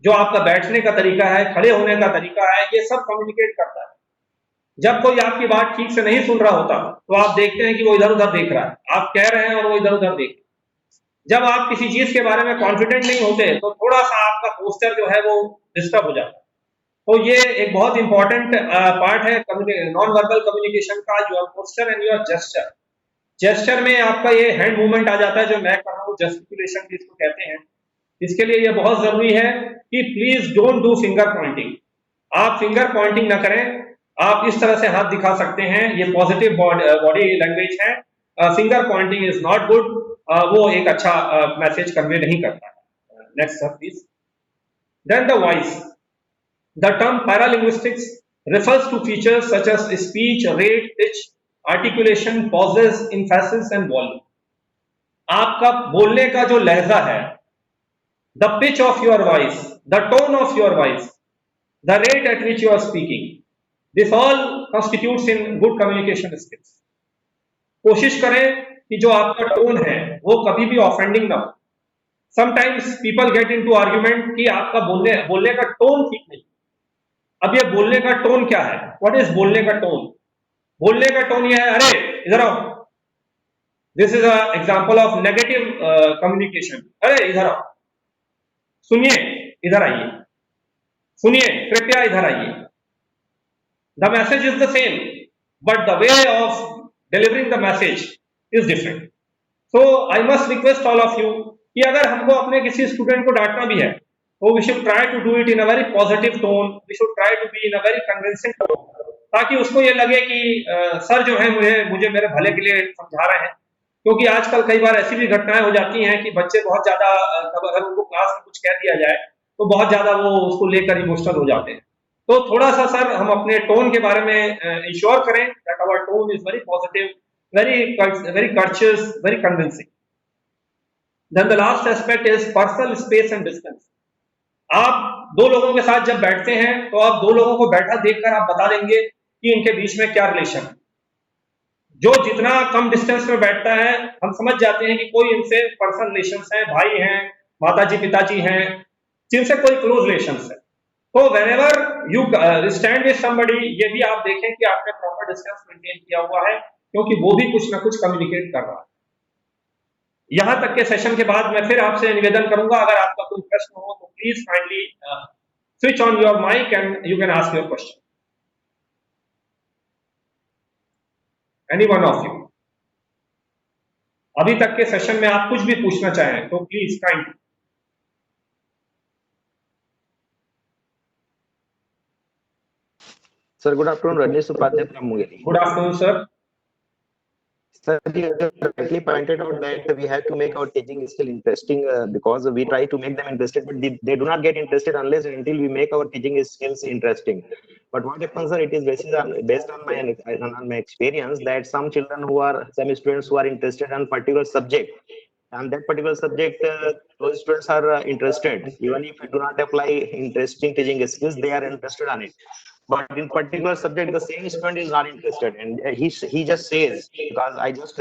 जो आपका बैठने का तरीका है, खड़े होने का तरीका है, ये सब कम्युनिकेट करता है. जब कोई आपकी बात ठीक से नहीं सुन रहा होता तो आप देखते हैं कि वो इधर उधर देख रहा है, आप कह रहे हैं और वो इधर उधर देख रहा है. जब आप किसी चीज के बारे में कॉन्फिडेंट नहीं होते तो थोड़ा सा आपका पोस्टर जो है वो डिस्टर्ब हो जाता है. तो ये एक बहुत इंपॉर्टेंट पार्ट है नॉन वर्बल कम्युनिकेशन का, your posture and your gesture. Gesture में आपका ये हैंड मूवमेंट आ जाता है जो मैं कर रहा हूँ, जेस्टिकुलेशन जिसको कहते हैं. इसके लिए ये बहुत जरूरी है कि please don't do finger Poynting. आप फिंगर पॉइंटिंग ना करें. आप इस तरह से हाथ दिखा सकते हैं, ये पॉजिटिव बॉडी लैंग्वेज है. Finger pointing is not good. वो एक अच्छा मैसेज कन्वे नहीं करता है. Next sir please. Then the voice. The term paralinguistics refers to features such as speech, rate, pitch, articulation, pauses, emphasis and volume. आपका बोलने का जो लहजा है, the pitch of your voice, the tone of your voice, the rate at which you are speaking, this all constitutes in good communication skills. कोशिश करें कि जो आपका टोन है वो कभी भी ऑफेंडिंग ना हो. Sometimes people get into argument कि आपका बोलने का टोन ठीक नहीं. अब ये बोलने का टोन क्या है? व्हाट इज बोलने का टोन? बोलने का टोन ये है, अरे इधर आओ. This is a example of negative communication. अरे इधर आओ, सुनिए, इधर आइए, सुनिए, कृपया इधर आइए. The message is the same but the way of delivering the message is different. So I must request all of you कि अगर हमको अपने किसी स्टूडेंट को डांटना भी है तो we should try to do it in a very positive tone. We should try to be in a very convincing tone, ताकि उसको ये लगे कि सर जो है मुझे मेरे भले के लिए समझा रहे हैं. क्योंकि आजकल कई बार ऐसी भी घटनाएं हो जाती हैं कि बच्चे बहुत ज्यादा, अगर उनको क्लास में कुछ कह दिया जाए तो बहुत ज्यादा वो उसको लेकर इमोशनल हो जाते हैं. तो थोड़ा सा सर हम अपने टोन के बारे में इंश्योर करें that our tone is very positive, very courteous, very convincing. Then the last aspect is personal space and distance. आप दो लोगों के साथ जब बैठते हैं तो आप दो लोगों को बैठा देखकर आप बता देंगे कि इनके बीच में क्या रिलेशन है। जो जितना कम डिस्टेंस में बैठता है हम समझ जाते हैं कि कोई इनसे पर्सनल रिलेशंस हैं, भाई हैं, माताजी पिताजी हैं, जिनसे कोई क्लोज रिलेशंस है। तो whenever you stand with somebody, ये भी आप देखें कि आपने प्रॉपर डिस्टेंस मेंटेन किया हुआ है, क्योंकि वो भी कुछ ना कुछ कम्युनिकेट कर रहा है। यहां तक के सेशन के बाद मैं फिर आपसे निवेदन करूंगा, अगर आपका कोई प्रश्न हो तो please kindly switch on your mike and you can ask your question, any one of you. अभी तक के सेशन में आप कुछ भी पूछना चाहें तो please kindly. Sir, good afternoon. Rajneesh Upadhyay from Mugeri. Good afternoon sir. Sir, you rightly pointed out that we have to make our teaching skill interesting because we try to make them interested, but they do not get interested unless and until we make our teaching skills interesting. But what happens, sir, it is based on my experience that some students who are interested in particular subject, and that particular subject, those students are interested. Even if we do not apply interesting teaching skills, they are interested on it. But in particular subject, the same student is not interested, and he just says, because I just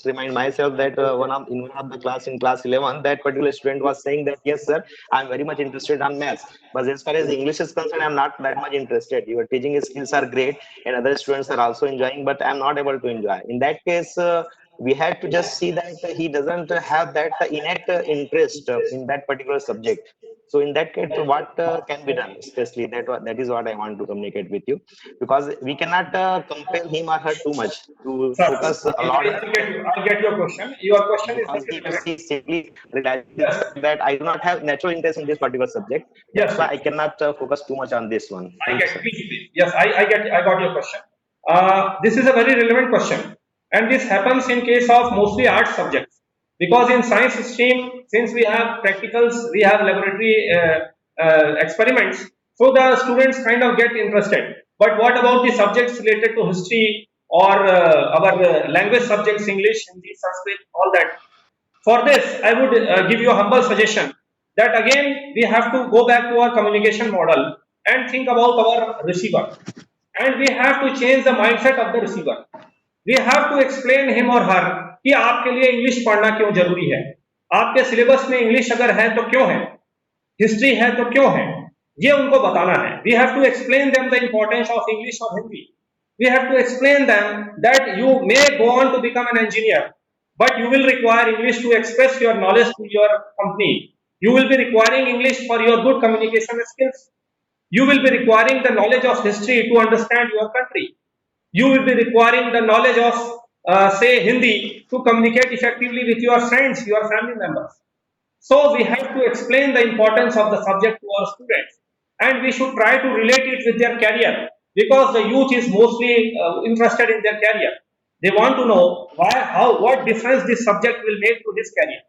remind myself that in one of the class in class 11, that particular student was saying that yes sir, I'm very much interested on maths, but as far as English is concerned, I'm not that much interested. Your teaching skills are great, and other students are also enjoying, but I'm not able to enjoy. In that case, we have to just see that he doesn't have that innate interest in that particular subject. So in that case, what can be done? Especially that is what I want to communicate with you, because we cannot compel him or her too much to Sir, focus a lot. I get your question. Your question Because is he simply realizes that I do not have natural interest in this particular subject. That's Yes. why I cannot focus too much on this one. I got your question. This is a very relevant question, and this happens in case of mostly arts subjects, because in science stream, since we have practicals, we have laboratory experiments, so the students kind of get interested. But what about the subjects related to history or our language subjects, English, Hindi, Sanskrit, all that? For this, I would give you a humble suggestion that again we have to go back to our communication model and think about our receiver, and we have to change the mindset of the receiver. We have to explain him or her कि आपके लिए English पढ़ना क्यों जरूरी है, आपके syllabus में English अगर है तो क्यों है, हिस्ट्री है तो क्यों है, ये उनको बताना है. We have to explain them the importance of English or Hindi. We have to explain them that you may go on to become an engineer, but you will require English to express your knowledge to your company. You will be requiring English for your good communication skills. You will be requiring the knowledge of history to understand your country. You will be requiring the knowledge of say Hindi to communicate effectively with your friends, your family members. So we have to explain the importance of the subject to our students, and we should try to relate it with their career, because the youth is mostly interested in their career. They want to know what difference this subject will make to his career.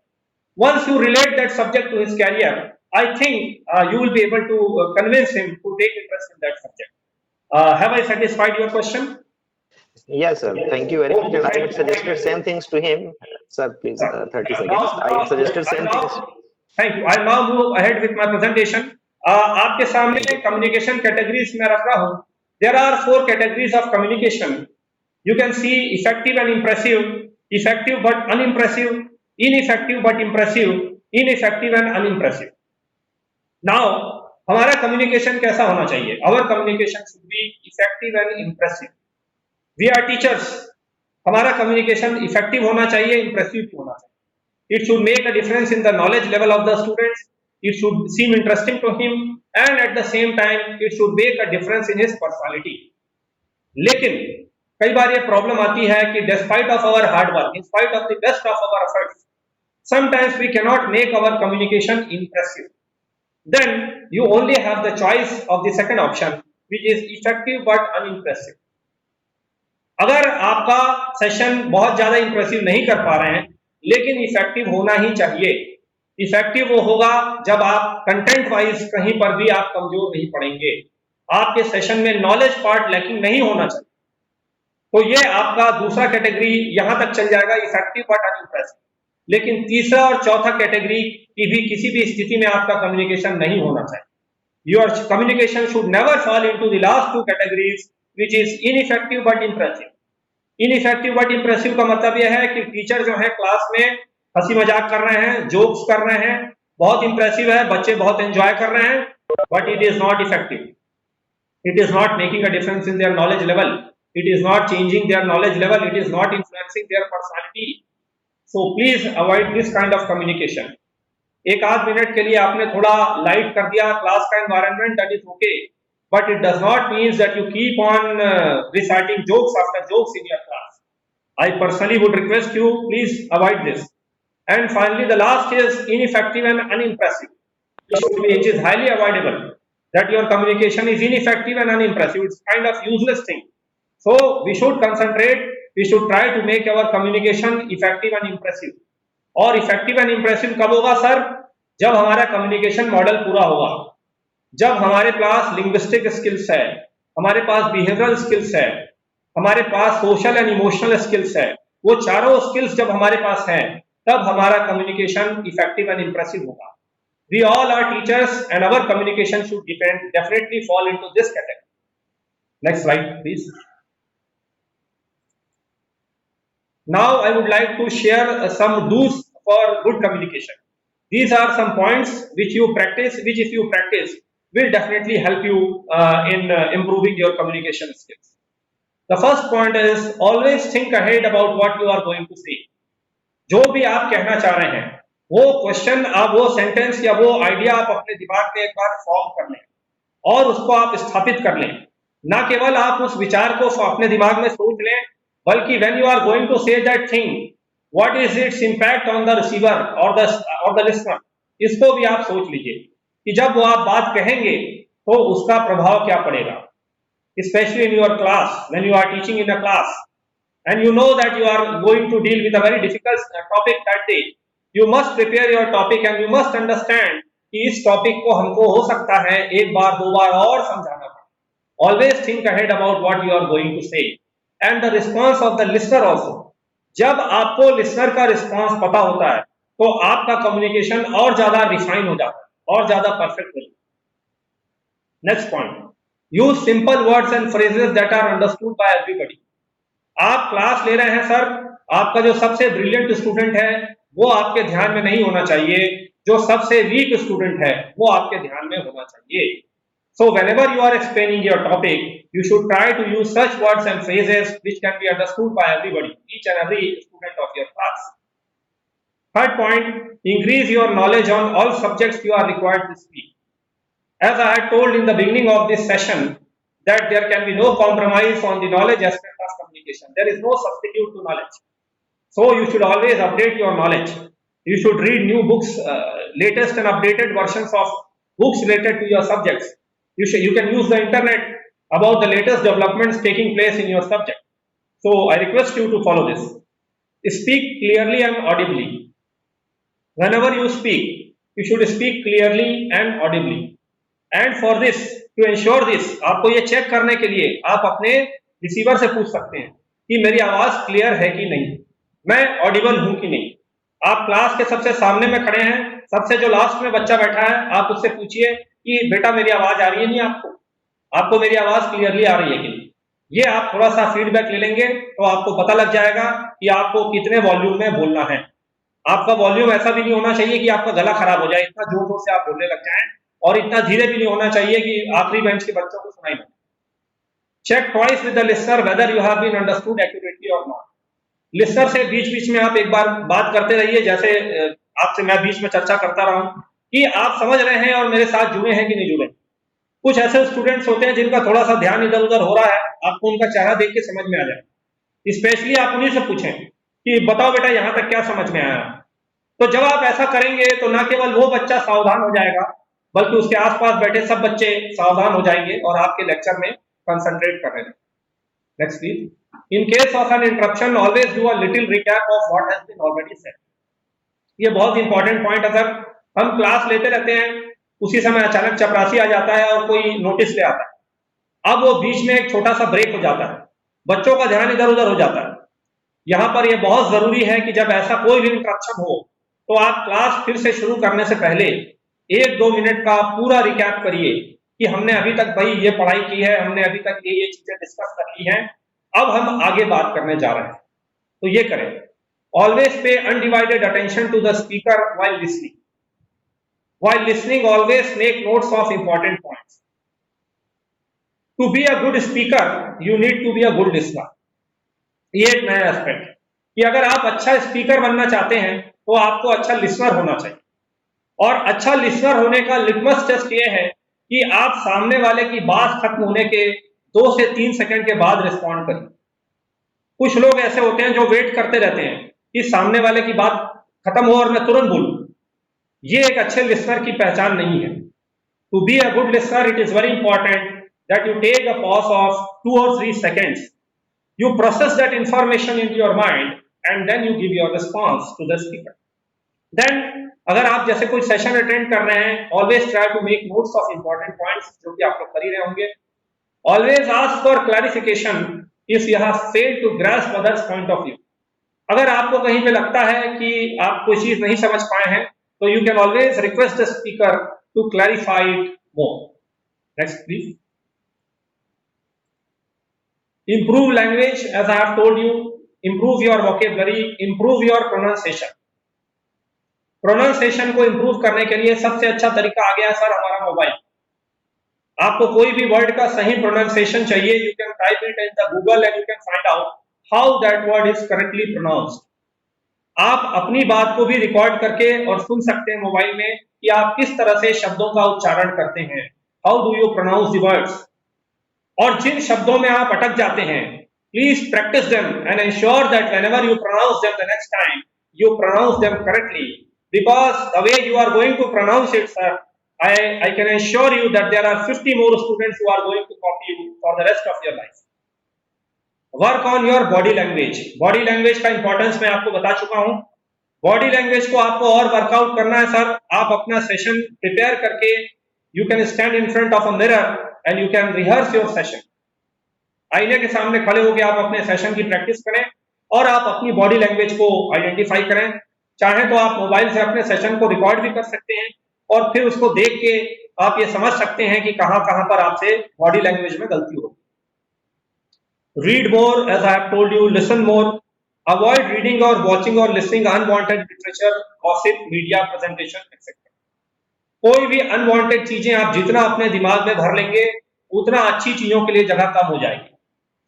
Once you relate that subject to his career, I think you will be able to convince him to take interest in that subject. Have I satisfied your question? Yes, sir. Thank you very much. And I had suggested same things to him. Sir, please, 30 seconds. I had suggested same things. Thank you. I'll now move ahead with my presentation. आपके सामने communication categories मैं रख रहा हूँ. There are 4 categories of communication. You can see effective and impressive, effective but unimpressive, ineffective but impressive, ineffective and unimpressive. Now, हमारा communication कैसा होना चाहिए? Our communication should be effective and impressive. We are teachers. हमारा communication effective होना चाहिए, impressive होना चाहिए. It should make a difference in the knowledge level of the students. It should seem interesting to him, and at the same time, it should make a difference in his personality. लेकिन कई बार ये problem आती है कि despite of our hard work, in spite of the best of our efforts, sometimes we cannot make our communication impressive. Then you only have the choice of the second option, which is effective but unimpressive. अगर आपका session बहुत ज्यादा impressive नहीं कर पा रहे हैं, लेकिन इफेक्टिव होना ही चाहिए. इफेक्टिव वो होगा जब आप कंटेंट वाइज कहीं पर भी आप कमजोर नहीं पड़ेंगे, आपके सेशन में नॉलेज पार्ट लैकिंग नहीं होना चाहिए। तो ये आपका दूसरा कैटेगरी यहां तक चल जाएगा, इफेक्टिव बट अनइम्प्रेसिव। लेकिन तीसरा और चौथा कैटेगरी की भी किसी भी स्थिति में आपका कम्युनिकेशन नहीं होना चाहिए। Your communication should never fall into the last two categories which is ineffective but impressive. Ineffective but impressive का मतलब यह है कि टीचर जो है क्लास में हंसी मजाक कर रहे हैं, जोक्स कर रहे हैं, बहुत इंप्रेसिव है, बच्चे बहुत एंजॉय कर रहे हैं, but it is not effective. It is not making a difference in their knowledge level. It is not changing their knowledge level. It is not influencing their personality. So please avoid this kind of communication. एक आध minute के लिए आपने थोड़ा light कर दिया class का environment, that is okay. But it does not mean that you keep on reciting jokes after jokes in your class. I personally would request you, please avoid this. And finally, the last is ineffective and unimpressive. Which is highly avoidable. That your communication is ineffective and unimpressive. It's kind of useless thing. So we should concentrate. We should try to make our communication effective and impressive. और effective and impressive कब होगा sir? जब हमारा communication model पूरा होगा, जब हमारे पास linguistic skills है, हमारे पास behavioral skills है, हमारे पास social and emotional skills है, वो चारों skills जब हमारे पास हैं, तब हमारा communication effective and impressive होगा। We all are teachers and our communication should definitely fall into this category. Next slide, please. Now I would like to share some do's for good communication. These are some points which you practice, which if you practice will definitely help you in improving your communication skills. The first point is always think ahead about what you are going to say. जो भी आप कहना चाह रहे हैं, वो question आप वो सेंटेंस या वो आइडिया आप अपने दिमाग में एक बार फॉर्म कर लें और उसको आप स्थापित कर लें। ना केवल आप उस विचार को अपने दिमाग में सोच लें, बल्कि when you are going to say that thing, what is its impact on the receiver और द लिसनर, इसको भी आप सोच लीजिए कि जब वो आप बात कहेंगे तो उसका प्रभाव क्या पड़ेगा। Specially in your class, when you are teaching in a class and you know that you are going to deal with a very difficult topic that day, you must prepare your topic and you must understand कि इस topic को हमको हो सकता है एक बार दो बार और समझाना पड़े। Always think ahead about what you are going to say and the response of the listener also. जब आपको लिसनर का रिस्पॉन्स पता होता है तो आपका कम्युनिकेशन और ज्यादा रिफाइन हो जाता है और ज्यादा परफेक्ट हो जाता है। Next point, use simple words and phrases that are understood by everybody. आप क्लास ले रहे हैं सर, आपका जो सबसे ब्रिलियंट स्टूडेंट है वो आपके ध्यान में नहीं होना चाहिए, जो सबसे वीक स्टूडेंट है वो आपके ध्यान में होना चाहिए। सो whenever you are explaining your topic, you should try to use such words and phrases which can be understood by everybody, each and every student of your class. Third point, increase your knowledge on all subjects you are required to speak. As I had told in the beginning of this session, that there can be no compromise on the knowledge aspect of communication. There is no substitute to knowledge. So you should always update your knowledge. You should read new books, latest and updated versions of books related to your subjects. You can use the internet about the latest developments taking place in your subject. So I request you to follow this. Speak clearly and audibly. Whenever you speak, you should speak clearly and audibly. And for this, to ensure this, आपको ये check करने के लिए आप अपने receiver से पूछ सकते हैं कि मेरी आवाज क्लियर है कि नहीं, मैं ऑडिबल हूं कि नहीं। आप क्लास के सबसे सामने में खड़े हैं, सबसे जो लास्ट में बच्चा बैठा है, आप उससे पूछिए कि बेटा मेरी आवाज आ रही है नहीं, आपको मेरी आवाज क्लियरली आ रही है कि नहीं। ये आप थोड़ा सा फीडबैक ले लेंगे तो आपको पता लग जाएगा कि आपको कितने वॉल्यूम में बोलना है। आपका वॉल्यूम ऐसा भी नहीं होना चाहिए कि आपका गला खराब हो जाए, इतना जोर जोर से आप बोलने लग जाएं, और इतना धीरे भी नहीं होना चाहिए कि आखिरी बेंच के बच्चों को सुनाई दे। Check twice with the listener whether you have been understood accurately और नॉट। लिसनर से बीच बीच में आप एक बार बात करते रहिए, जैसे आपसे मैं बीच में चर्चा करता रहा हूं कि आप समझ रहे हैं और मेरे साथ जुड़े हैं कि नहीं जुड़े। कुछ ऐसे स्टूडेंट्स होते हैं जिनका थोड़ा सा ध्यान इधर उधर हो रहा है, आपको उनका चेहरा देख के समझ में आ जाए। स्पेशली आप उन्हीं से पूछें कि बताओ बेटा यहां तक क्या समझ में आया। तो जब आप ऐसा करेंगे तो ना केवल वो बच्चा सावधान हो जाएगा, बल्कि उसके आसपास बैठे सब बच्चे सावधान हो जाएंगे और आपके लेक्चर में कंसंट्रेट कर रहे हैं। Next please. In case of an interruption, always do a little recap of what has been already said. ये बहुत इंपॉर्टेंट पॉइंट है सर। हम क्लास लेते रहते हैं, उसी समय अचानक चपरासी आ जाता है और कोई नोटिस ले आता है। अब वो बीच में एक छोटा सा ब्रेक हो जाता है, बच्चों का ध्यान इधर उधर हो जाता है। यहाँ पर ये बहुत जरूरी है कि जब ऐसा कोई भी इंटरप्शन हो तो आप क्लास फिर से शुरू करने से पहले 1-2 मिनट का पूरा रिकैप करिए कि हमने अभी तक भाई ये पढ़ाई की है, हमने अभी तक ये चीजें डिस्कस कर ली हैं, अब हम आगे बात करने जा रहे हैं। तो ये करें। Always pay undivided attention to the speaker while listening. While listening, always make notes of important points. To be a good speaker, you need to be a good listener. ये एक नया एस्पेक्ट है कि अगर आप अच्छा स्पीकर बनना चाहते हैं तो आपको अच्छा लिसनर होना चाहिए। और अच्छा लिसनर होने का लिटमस टेस्ट ये है कि आप सामने वाले की बात खत्म होने के 2 से 3 सेकंड के बाद रिस्पॉन्ड करिए। कुछ लोग ऐसे होते हैं जो वेट करते रहते हैं कि सामने वाले की बात खत्म हो और मैं तुरंत बोलूं। ये एक अच्छे लिसनर की पहचान नहीं है। To be a good listener, it is very important that you take a pause of 2 or 3 seconds. You process that information into your mind and then you give your response to the speaker. Then अगर आप जैसे कोई session attend कर रहे हैं, always try to make notes of important points, जो कि आप लोग कर ही रहे होंगे। Always ask for clarification if you have failed to grasp others' point of view. अगर आपको कहीं पे लगता है कि आप कोई चीज नहीं समझ पाए हैं, so you can always request the speaker to clarify it more. Next, please. Improve language, as I have told you, improve your vocabulary, improve your pronunciation. Pronunciation को improve करने के लिए सबसे अच्छा तरीका आ गया सर हमारा मोबाइल। आपको कोई भी वर्ड का सही pronunciation चाहिए, you can type it in the Google and you can find out how that word is correctly pronounced. आप अपनी बात को भी रिकॉर्ड करके और सुन सकते हैं मोबाइल में कि आप किस तरह से शब्दों का उच्चारण करते हैं। How do you pronounce the words. और जिन शब्दों में आप अटक जाते हैं, please practise them and ensure that whenever you pronounce them the next time you pronounce them correctly, because the way you are going to pronounce it sir, I can assure you that there are 50 more students who are going to copy you for the rest of your life. Work on your body language. Body language का importance मैं आपको बता चुका हूं। Body language को आपको और workout करना है सर। आप अपना सेशन प्रिपेयर करके you can stand in front of a mirror and you can rehearse your session. आईने के सामने खड़े होकर आप अपने सेशन की प्रैक्टिस करें और आप अपनी बॉडी लैंग्वेज को आइडेंटिफाई करें। चाहे तो आप मोबाइल से अपने सेशन को रिकॉर्ड भी कर सकते हैं और फिर उसको देख के आप ये समझ सकते हैं कि कहां कहां पर आपसे बॉडी लैंग्वेज में गलती होगी। Read more, as I have told you, listen more. Avoid reading or watching or listening unwanted literature, gossip, media, presentation, etc. कोई भी अनवांटेड चीजें आप जितना अपने दिमाग में भर लेंगे उतना अच्छी चीजों के लिए जगह कम हो जाएगी।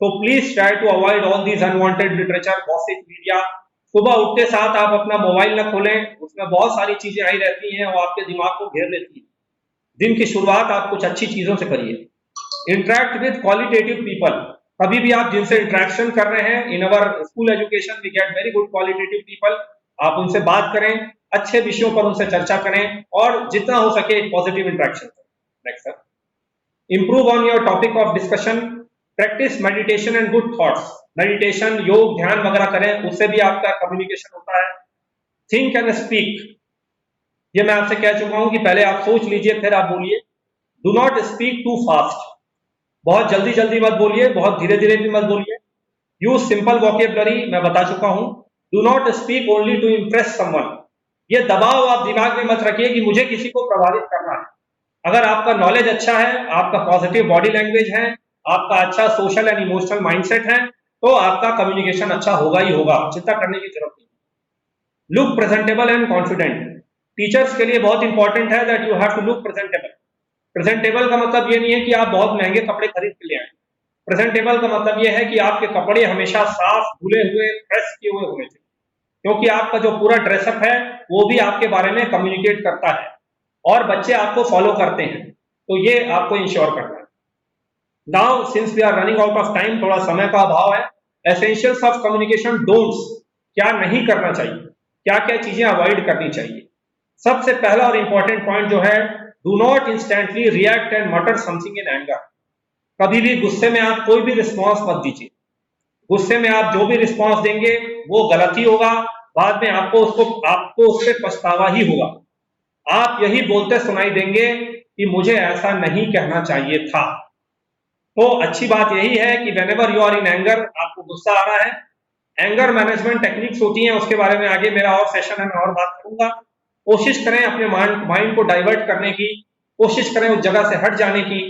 तो please try to avoid all these unwanted literature, gossip, media. सुबह उठते साथ आप अपना मोबाइल न खोलें, उसमें बहुत सारी चीजें आई रहती हैं, वो आपके दिमाग को घेर लेती है। दिन की शुरुआत आप कुछ अच्छी चीजों से करिए। Interact with qualitative people. कभी भी आप जिनसे इंटरेक्शन कर रहे हैं, in our school education we get very good qualitative people, आप उनसे बात करें, अच्छे विषयों पर उनसे चर्चा करें और जितना हो सके पॉजिटिव इंटरेक्शन करें। Next sir, improve on your topic of discussion, practice meditation and good thoughts. Meditation, योग, ध्यान वगैरह करें, उससे भी आपका कम्युनिकेशन होता है। थिंक एंड स्पीक, ये मैं आपसे कह चुका हूं कि पहले आप सोच लीजिए फिर आप बोलिए। Do not speak too fast, बहुत जल्दी जल्दी मत बोलिए, बहुत धीरे धीरे भी मत बोलिए। यूज सिंपल वोकेबलरी, मैं बता चुका हूं। Do not speak only to impress someone, ये दबाव आप दिमाग में मत रखिए कि मुझे किसी को प्रभावित करना है। अगर आपका नॉलेज अच्छा है, आपका पॉजिटिव बॉडी लैंग्वेज है, आपका अच्छा सोशल एंड इमोशनल माइंडसेट है, तो आपका कम्युनिकेशन अच्छा होगा ही होगा, चिंता करने की जरूरत नहीं। Look presentable and confident, teachers के लिए बहुत इंपॉर्टेंट है that you have to look presentable. Presentable का मतलब ये नहीं है कि आप बहुत महंगे कपड़े खरीद के ले आए। प्रेजेंटेबल का मतलब ये है कि आपके कपड़े हमेशा साफ, धुले हुए, प्रेस किए हुए होने चाहिए, क्योंकि आपका जो पूरा ड्रेसअप है वो भी आपके बारे में कम्युनिकेट करता है और बच्चे आपको फॉलो करते हैं, तो ये आपको इंश्योर करना है। Now since we are running out of time, थोड़ा समय का अभाव है, एसेंशियल्स ऑफ कम्युनिकेशन डोंट्स, क्या नहीं करना चाहिए, क्या क्या चीजें अवॉइड करनी चाहिए। सबसे पहला और इंपॉर्टेंट पॉइंट जो है, do not instantly react and मटर समथिंग इन एंगर। कभी भी गुस्से में आप कोई भी रिस्पॉन्स मत दीजिए। गुस्से में आप जो भी रिस्पॉन्स देंगे वो गलत ही होगा बाद में आपको उस पर पछतावा ही होगा। आप यही बोलते सुनाई देंगे कि मुझे ऐसा नहीं कहना चाहिए था। तो अच्छी बात यही है कि whenever you are in anger, आपको गुस्सा आ रहा है, एंगर मैनेजमेंट टेक्निक्स होती हैं, उसके बारे में आगे मेरा और सेशन है, मैं और बात करूंगा। कोशिश करें अपने माइंड को डाइवर्ट करने की, कोशिश करें उस जगह से हट जाने की।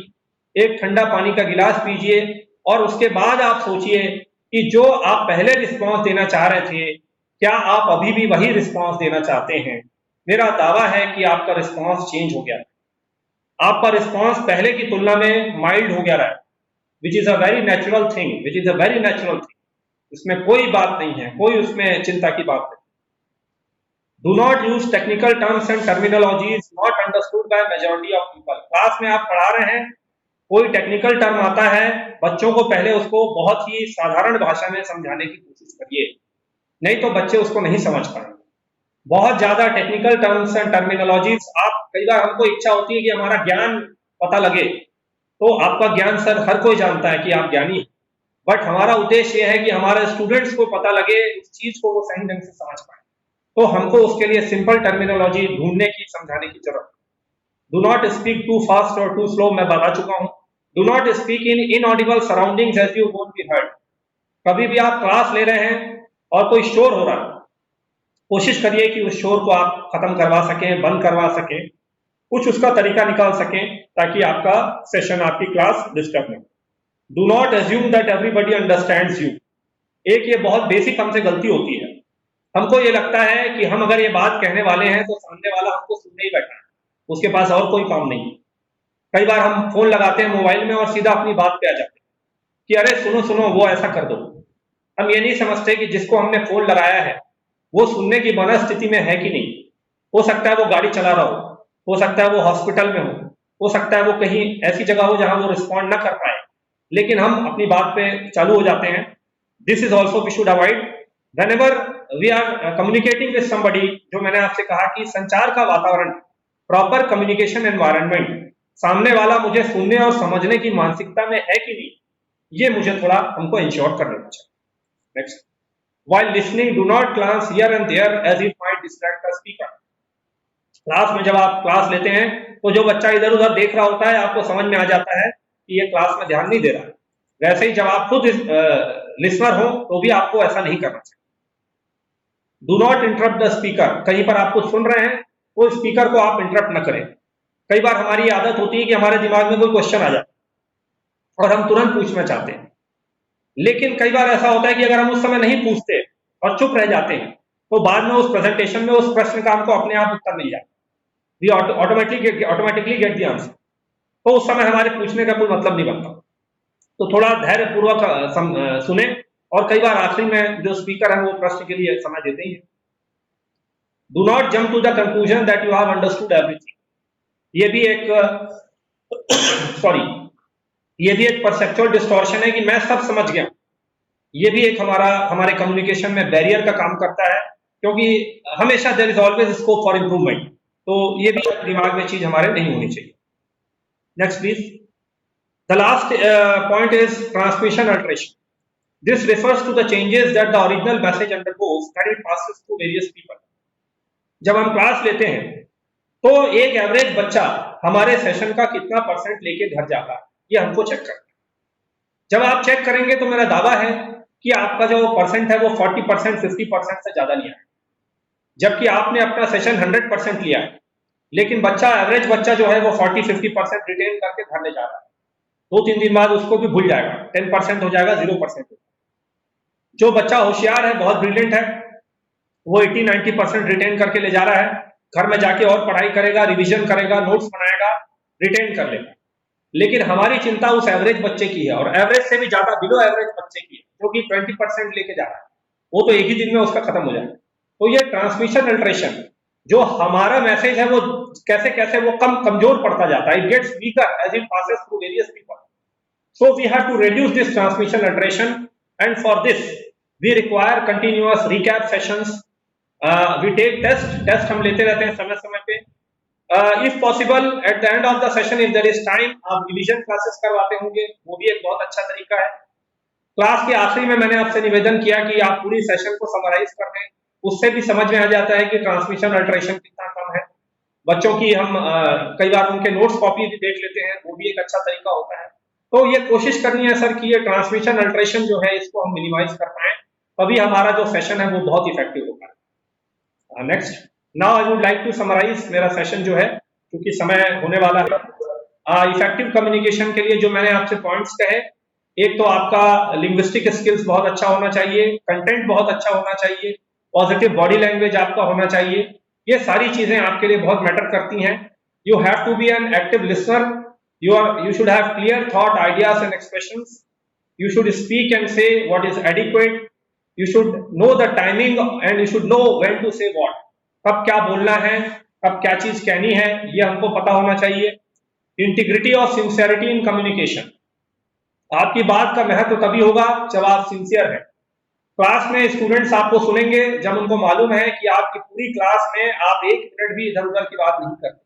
एक ठंडा पानी का गिलास पीजिए और उसके बाद आप सोचिए कि जो आप पहले रिस्पॉन्स देना चाह रहे थे, क्या आप अभी भी वही रिस्पॉन्स देना चाहते हैं? मेरा दावा है कि आपका रिस्पॉन्स चेंज हो गया, आपका रिस्पॉन्स पहले की तुलना में माइल्ड हो गया है, which is a very natural thing, इसमें कोई बात नहीं है, कोई उसमें चिंता की बात नहीं। Do not use technical terms and terminologies not understood by majority of people. Class में आप पढ़ा रहे हैं, कोई टेक्निकल टर्म आता है, बच्चों को पहले उसको बहुत ही साधारण भाषा में समझाने की कोशिश करिए, नहीं तो बच्चे उसको नहीं समझ पाएंगे। बहुत ज्यादा टेक्निकल टर्म्स एंड टर्मिनोलॉजीज, आप कई बार हमको इच्छा होती है कि हमारा ज्ञान पता लगे, तो आपका ज्ञान सर हर कोई जानता है कि आप ज्ञानी हैं, बट हमारा उद्देश्य यह है कि हमारे स्टूडेंट्स को पता लगे, उस चीज को वो सही ढंग से समझ पाए। तो हमको उसके लिए सिंपल टर्मिनोलॉजी ढूंढने की, समझाने की जरूरत। Do not speak too fast और टू स्लो, मैं बता चुका हूं। Do not speak in inaudible surroundings as you won't be heard. कभी भी आप क्लास ले रहे हैं और कोई शोर हो रहा है, कोशिश करिए कि उस शोर को आप खत्म करवा सकें, बंद करवा सकें, कुछ उसका तरीका निकाल सकें ताकि आपका सेशन, आपकी क्लास डिस्टर्ब नहीं। Do not assume that everybody understands you. एक ये बहुत बेसिक हमसे गलती होती है, हमको ये लगता है कि हम अगर ये बात कहने वाले हैं तो सामने वाला हमको सुनने ही बैठा है, उसके पास और कोई काम नहीं। कई बार हम फोन लगाते हैं मोबाइल में और सीधा अपनी बात पे आ जाते हैं कि अरे सुनो सुनो वो ऐसा कर दो। हम ये नहीं समझते कि जिसको हमने फोन लगाया है वो सुनने की मनस्थिति में है कि नहीं। हो सकता है वो गाड़ी चला रहा हो सकता है वो हॉस्पिटल में हो सकता है वो कहीं ऐसी जगह हो जहां वो रिस्पॉन्ड ना कर पाए, लेकिन हम अपनी बात पे चालू हो जाते हैं। This is also we should avoid whenever we are communicating with somebody। जो मैंने आपसे कहा कि संचार का वातावरण, प्रॉपर कम्युनिकेशन एनवायरनमेंट, सामने वाला मुझे सुनने और समझने की मानसिकता में है कि नहीं, ये मुझे थोड़ा हमको इंश्योर कर लेना चाहिए। Next, while listening do not glance here and there as it might distract the speaker। Class में जब आप क्लास लेते हैं तो जो बच्चा इधर उधर देख रहा होता है, आपको समझ में आ जाता है कि ये क्लास में ध्यान नहीं दे रहा है। वैसे ही जब आप खुद लिसनर हो तो भी आपको ऐसा नहीं करना चाहिए। Do not interrupt the speaker. कहीं पर आप कुछ सुन रहे हैं तो स्पीकर को आप इंटरप्ट न करें। कई बार हमारी आदत होती है कि हमारे दिमाग में कोई क्वेश्चन आ जाता है और हम तुरंत पूछना चाहते हैं, लेकिन कई बार ऐसा होता है कि अगर हम उस समय नहीं पूछते और चुप रह जाते हैं तो बाद में उस प्रेजेंटेशन में उस प्रश्न का हमको अपने आप उत्तर मिल जाता है, we automatically get the answer. तो उस समय हमारे पूछने का कोई मतलब नहीं बनता। तो थोड़ा धैर्य पूर्वक सुने, और कई बार आखिरी में जो स्पीकर है वो प्रश्न के लिए समय देते ही है। Do not jump to the conclusion that you have understood everything. ये भी एक ये भी एक परसेप्चुअल डिस्टॉर्शन है कि मैं सब समझ गया। ये भी एक हमारे कम्युनिकेशन में बैरियर का काम करता है, क्योंकि हमेशा there is always scope for improvement. तो ये भी दिमाग में चीज हमारे नहीं होनी चाहिए। Next please. The last point is transmission alteration. This refers to the changes that the original message undergoes when it passes through various people. जब हम क्लास लेते हैं तो एक एवरेज बच्चा हमारे सेशन का कितना परसेंट लेके घर जाता है, ये हमको चेक करना है। जब आप चेक करेंगे तो मेरा दावा है कि आपका जो परसेंट है वो 40%, 50% से ज्यादा नहीं आया, जबकि आपने अपना सेशन 100% लिया है, लेकिन एवरेज बच्चा जो है वो 40-50% रिटेन करके घर ले जा रहा है। 2-3 दिन बाद उसको भी भूल जाएगा, 10% हो जाएगा, 0% हो जाएगा। जो बच्चा होशियार है, बहुत ब्रिलियंट है, वो 80-90% रिटेन करके ले जा रहा है, घर में जाके और पढ़ाई करेगा, रिवीजन करेगा, नोट्स बनाएगा, रिटेन कर लेगा। लेकिन हमारी चिंता उस एवरेज बच्चे की है, और एवरेज से भी ज्यादा बिलो एवरेज बच्चे की है, जो कि 20% लेके जा रहा है, वो तो एक ही दिन में उसका खत्म हो जाएगा। तो ये ट्रांसमिशन अल्टरेशन, जो हमारा मैसेज है वो कैसे कैसे वो कमजोर पड़ता जाता है, it gets weaker as it passes through various people. So we have to reduce this transmission alteration, and for this we require continuous recap sessions. We take test हम लेते रहते हैं समय समय पे। If possible at the end of the session if there is time, आप revision classes करवाते होंगे, वो भी एक बहुत अच्छा तरीका है। क्लास के आखिरी में मैंने आपसे निवेदन किया कि आप पूरी सेशन को समराइज कर दें, उससे भी समझ में आ जाता है कि ट्रांसमिशन अल्टरेशन कितना कम है। बच्चों की हम कई बार उनके नोट्स कॉपी भी देख लेते हैं, वो भी एक अच्छा तरीका होता है। तो ये कोशिश करनी है सर कि ये ट्रांसमिशन अल्टरेशन जो है इसको हम मिनिमाइज कर पाएं, तभी हमारा जो सेशन है वो बहुत इफेक्टिव होगा। Next, now I would like to summarise मेरा सेशन जो है, क्योंकि समय होने वाला है। इफेक्टिव कम्युनिकेशन के लिए जो मैंने आपसे पॉइंट्स कहे, एक तो आपका लिंग्विस्टिक स्किल्स बहुत अच्छा होना चाहिए, कंटेंट बहुत अच्छा होना चाहिए, पॉजिटिव बॉडी लैंग्वेज आपका होना चाहिए। ये सारी चीजें आपके लिए बहुत मैटर करती हैं। You have to be an active listener, you should have clear thought, ideas and expressions. You should speak and say what is adequate. You should know the timing and you should know when to say what. कब क्या बोलना है, कब क्या चीज कहनी है, ये हमको पता होना चाहिए। इंटीग्रिटी और सिंसियरिटी इन कम्युनिकेशन, आपकी बात का महत्व तभी होगा जब आप सिंसियर हैं। क्लास में स्टूडेंट्स आपको सुनेंगे जब उनको मालूम है कि आपकी पूरी क्लास में आप 1 मिनट भी इधर उधर की बात नहीं करते।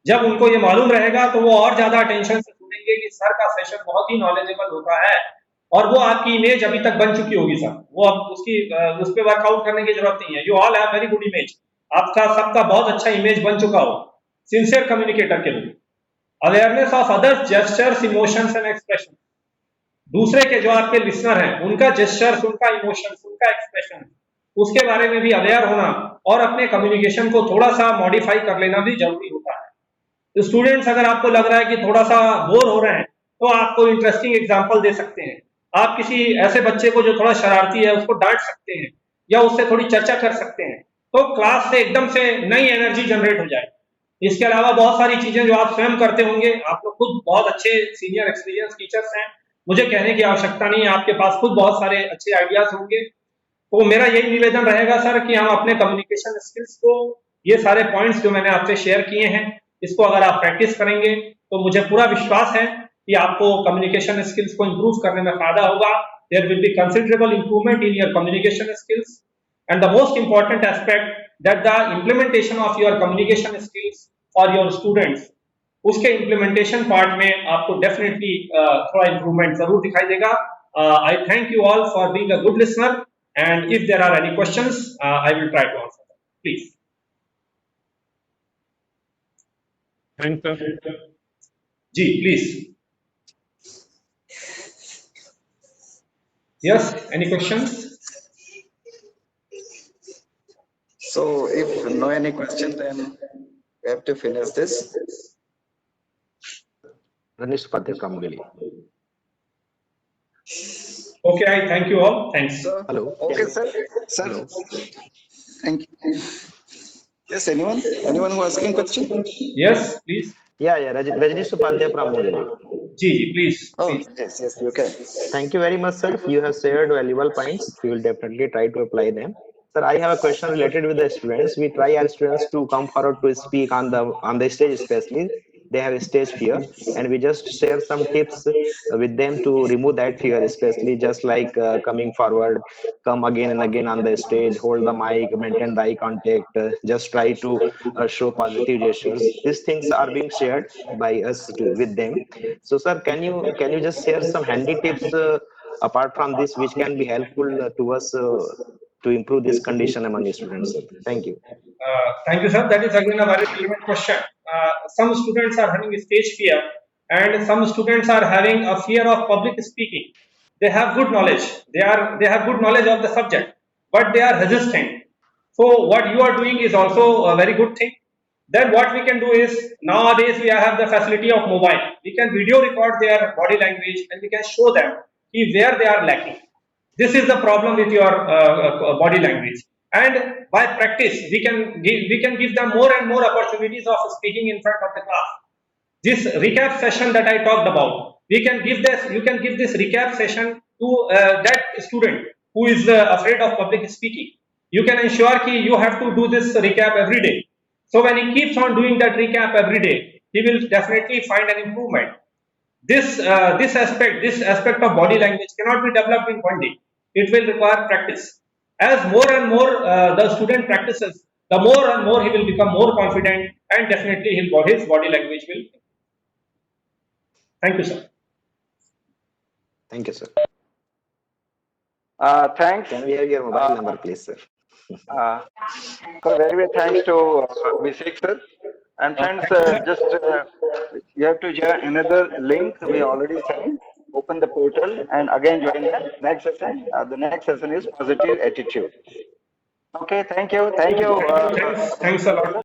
जब उनको ये मालूम रहेगा तो वो और ज्यादा अटेंशन से सुनेंगे कि सर का सेशन बहुत ही नॉलेजेबल होता है, और वो आपकी इमेज अभी तक बन चुकी होगी सर, वो अब उस पर वर्कआउट करने की जरूरत नहीं है। You all have very good image, आपका सबका बहुत अच्छा इमेज बन चुका हो सिंसियर कम्युनिकेटर के लिए। Awareness of others gestures, emotions and expression, दूसरे के जो आपके लिसनर हैं उनका जेस्चर्स, उनका इमोशंस, उनका एक्सप्रेशन, उसके बारे में भी अवेयर होना और अपने कम्युनिकेशन को थोड़ा सा मॉडिफाई कर लेना भी जरूरी होता है। तो स्टूडेंट्स, अगर आपको लग रहा है कि थोड़ा सा बोर हो रहे हैं तो आपको इंटरेस्टिंग एग्जांपल दे सकते हैं। आप किसी ऐसे बच्चे को जो थोड़ा शरारती है उसको डांट सकते हैं या उससे थोड़ी चर्चा कर सकते हैं, तो क्लास से एकदम से नई एनर्जी जनरेट हो जाए। इसके अलावा बहुत सारी चीजें जो आप स्वयं करते होंगे, आप लोग खुद बहुत अच्छे सीनियर एक्सपीरियंस टीचर्स हैं, मुझे कहने की आवश्यकता नहीं है, आपके पास खुद बहुत सारे अच्छे आइडियाज होंगे। तो मेरा यही निवेदन रहेगा सर कि हम अपने कम्युनिकेशन स्किल्स को, ये सारे पॉइंट्स जो मैंने आपसे शेयर किए हैं, इसको अगर आप प्रैक्टिस करेंगे तो मुझे पूरा विश्वास है कि आपको कम्युनिकेशन स्किल्स को इंप्रूव करने में फायदा होगा। There will be considerable improvement in your communication skills, and the most important aspect that the implementation of your communication skills for your students, उसके इम्प्लीमेंटेशन पार्ट में आपको डेफिनेटली थोड़ा इंप्रूवमेंट जरूर दिखाई देगा। I thank you all for being a good listener, and if there are any questions, I will try to answer them. Please. Thanks, sir. Ji, please. Yes, any questions? So if no any question, then we have to finish this. Ranish Upadhyay from Delhi. Okay, I thank you all. Thanks. So, Hello. okay, sir. Sir, thank you. Yes, anyone who asking question? Yes, please. Yeah, Rajnish Upadhyay from Delhi. Ji, please. Oh, Please. yes, you can. Thank you very much, sir. You have shared valuable points. We will definitely try to apply them. Sir, I have a question related with the students. We try our students to come forward to speak on the stage, especially they have a stage fear, and we just share some tips with them to remove that fear, especially just like coming forward, come again and again on the stage, hold the mic, maintain the eye contact, just try to show positive gestures. These things are being shared by us with them. So sir, can you just share some handy tips apart from this which can be helpful to us to improve this condition among students, sir? Thank you. Thank you, sir. That is again a very relevant question. Some students are having stage fear, and some students are having a fear of public speaking. They have good knowledge. They have good knowledge of the subject, but they are resistant. So what you are doing is also a very good thing. Then what we can do is, nowadays we have the facility of mobile. We can video record their body language and we can show them where they are lacking. This is the problem with your body language. And by practice, we can give them more and more opportunities of speaking in front of the class. This recap session that I talked about, you can give this recap session to that student who is afraid of public speaking. You can ensure that you have to do this recap every day. So when he keeps on doing that recap every day, he will definitely find an improvement. This aspect of body language cannot be developed in one day. It will require practice. As more and more the student practices, the more and more he will become more confident, and definitely his body language will improve. Thank you, sir. Thank you, sir. Thanks. Can we have your mobile number, please, sir? So very thanks to Vishek sir. And friends, you have to join another link we already sent. Open the portal and again join the next session. The next session is positive attitude. Okay, thank you. Thanks a lot.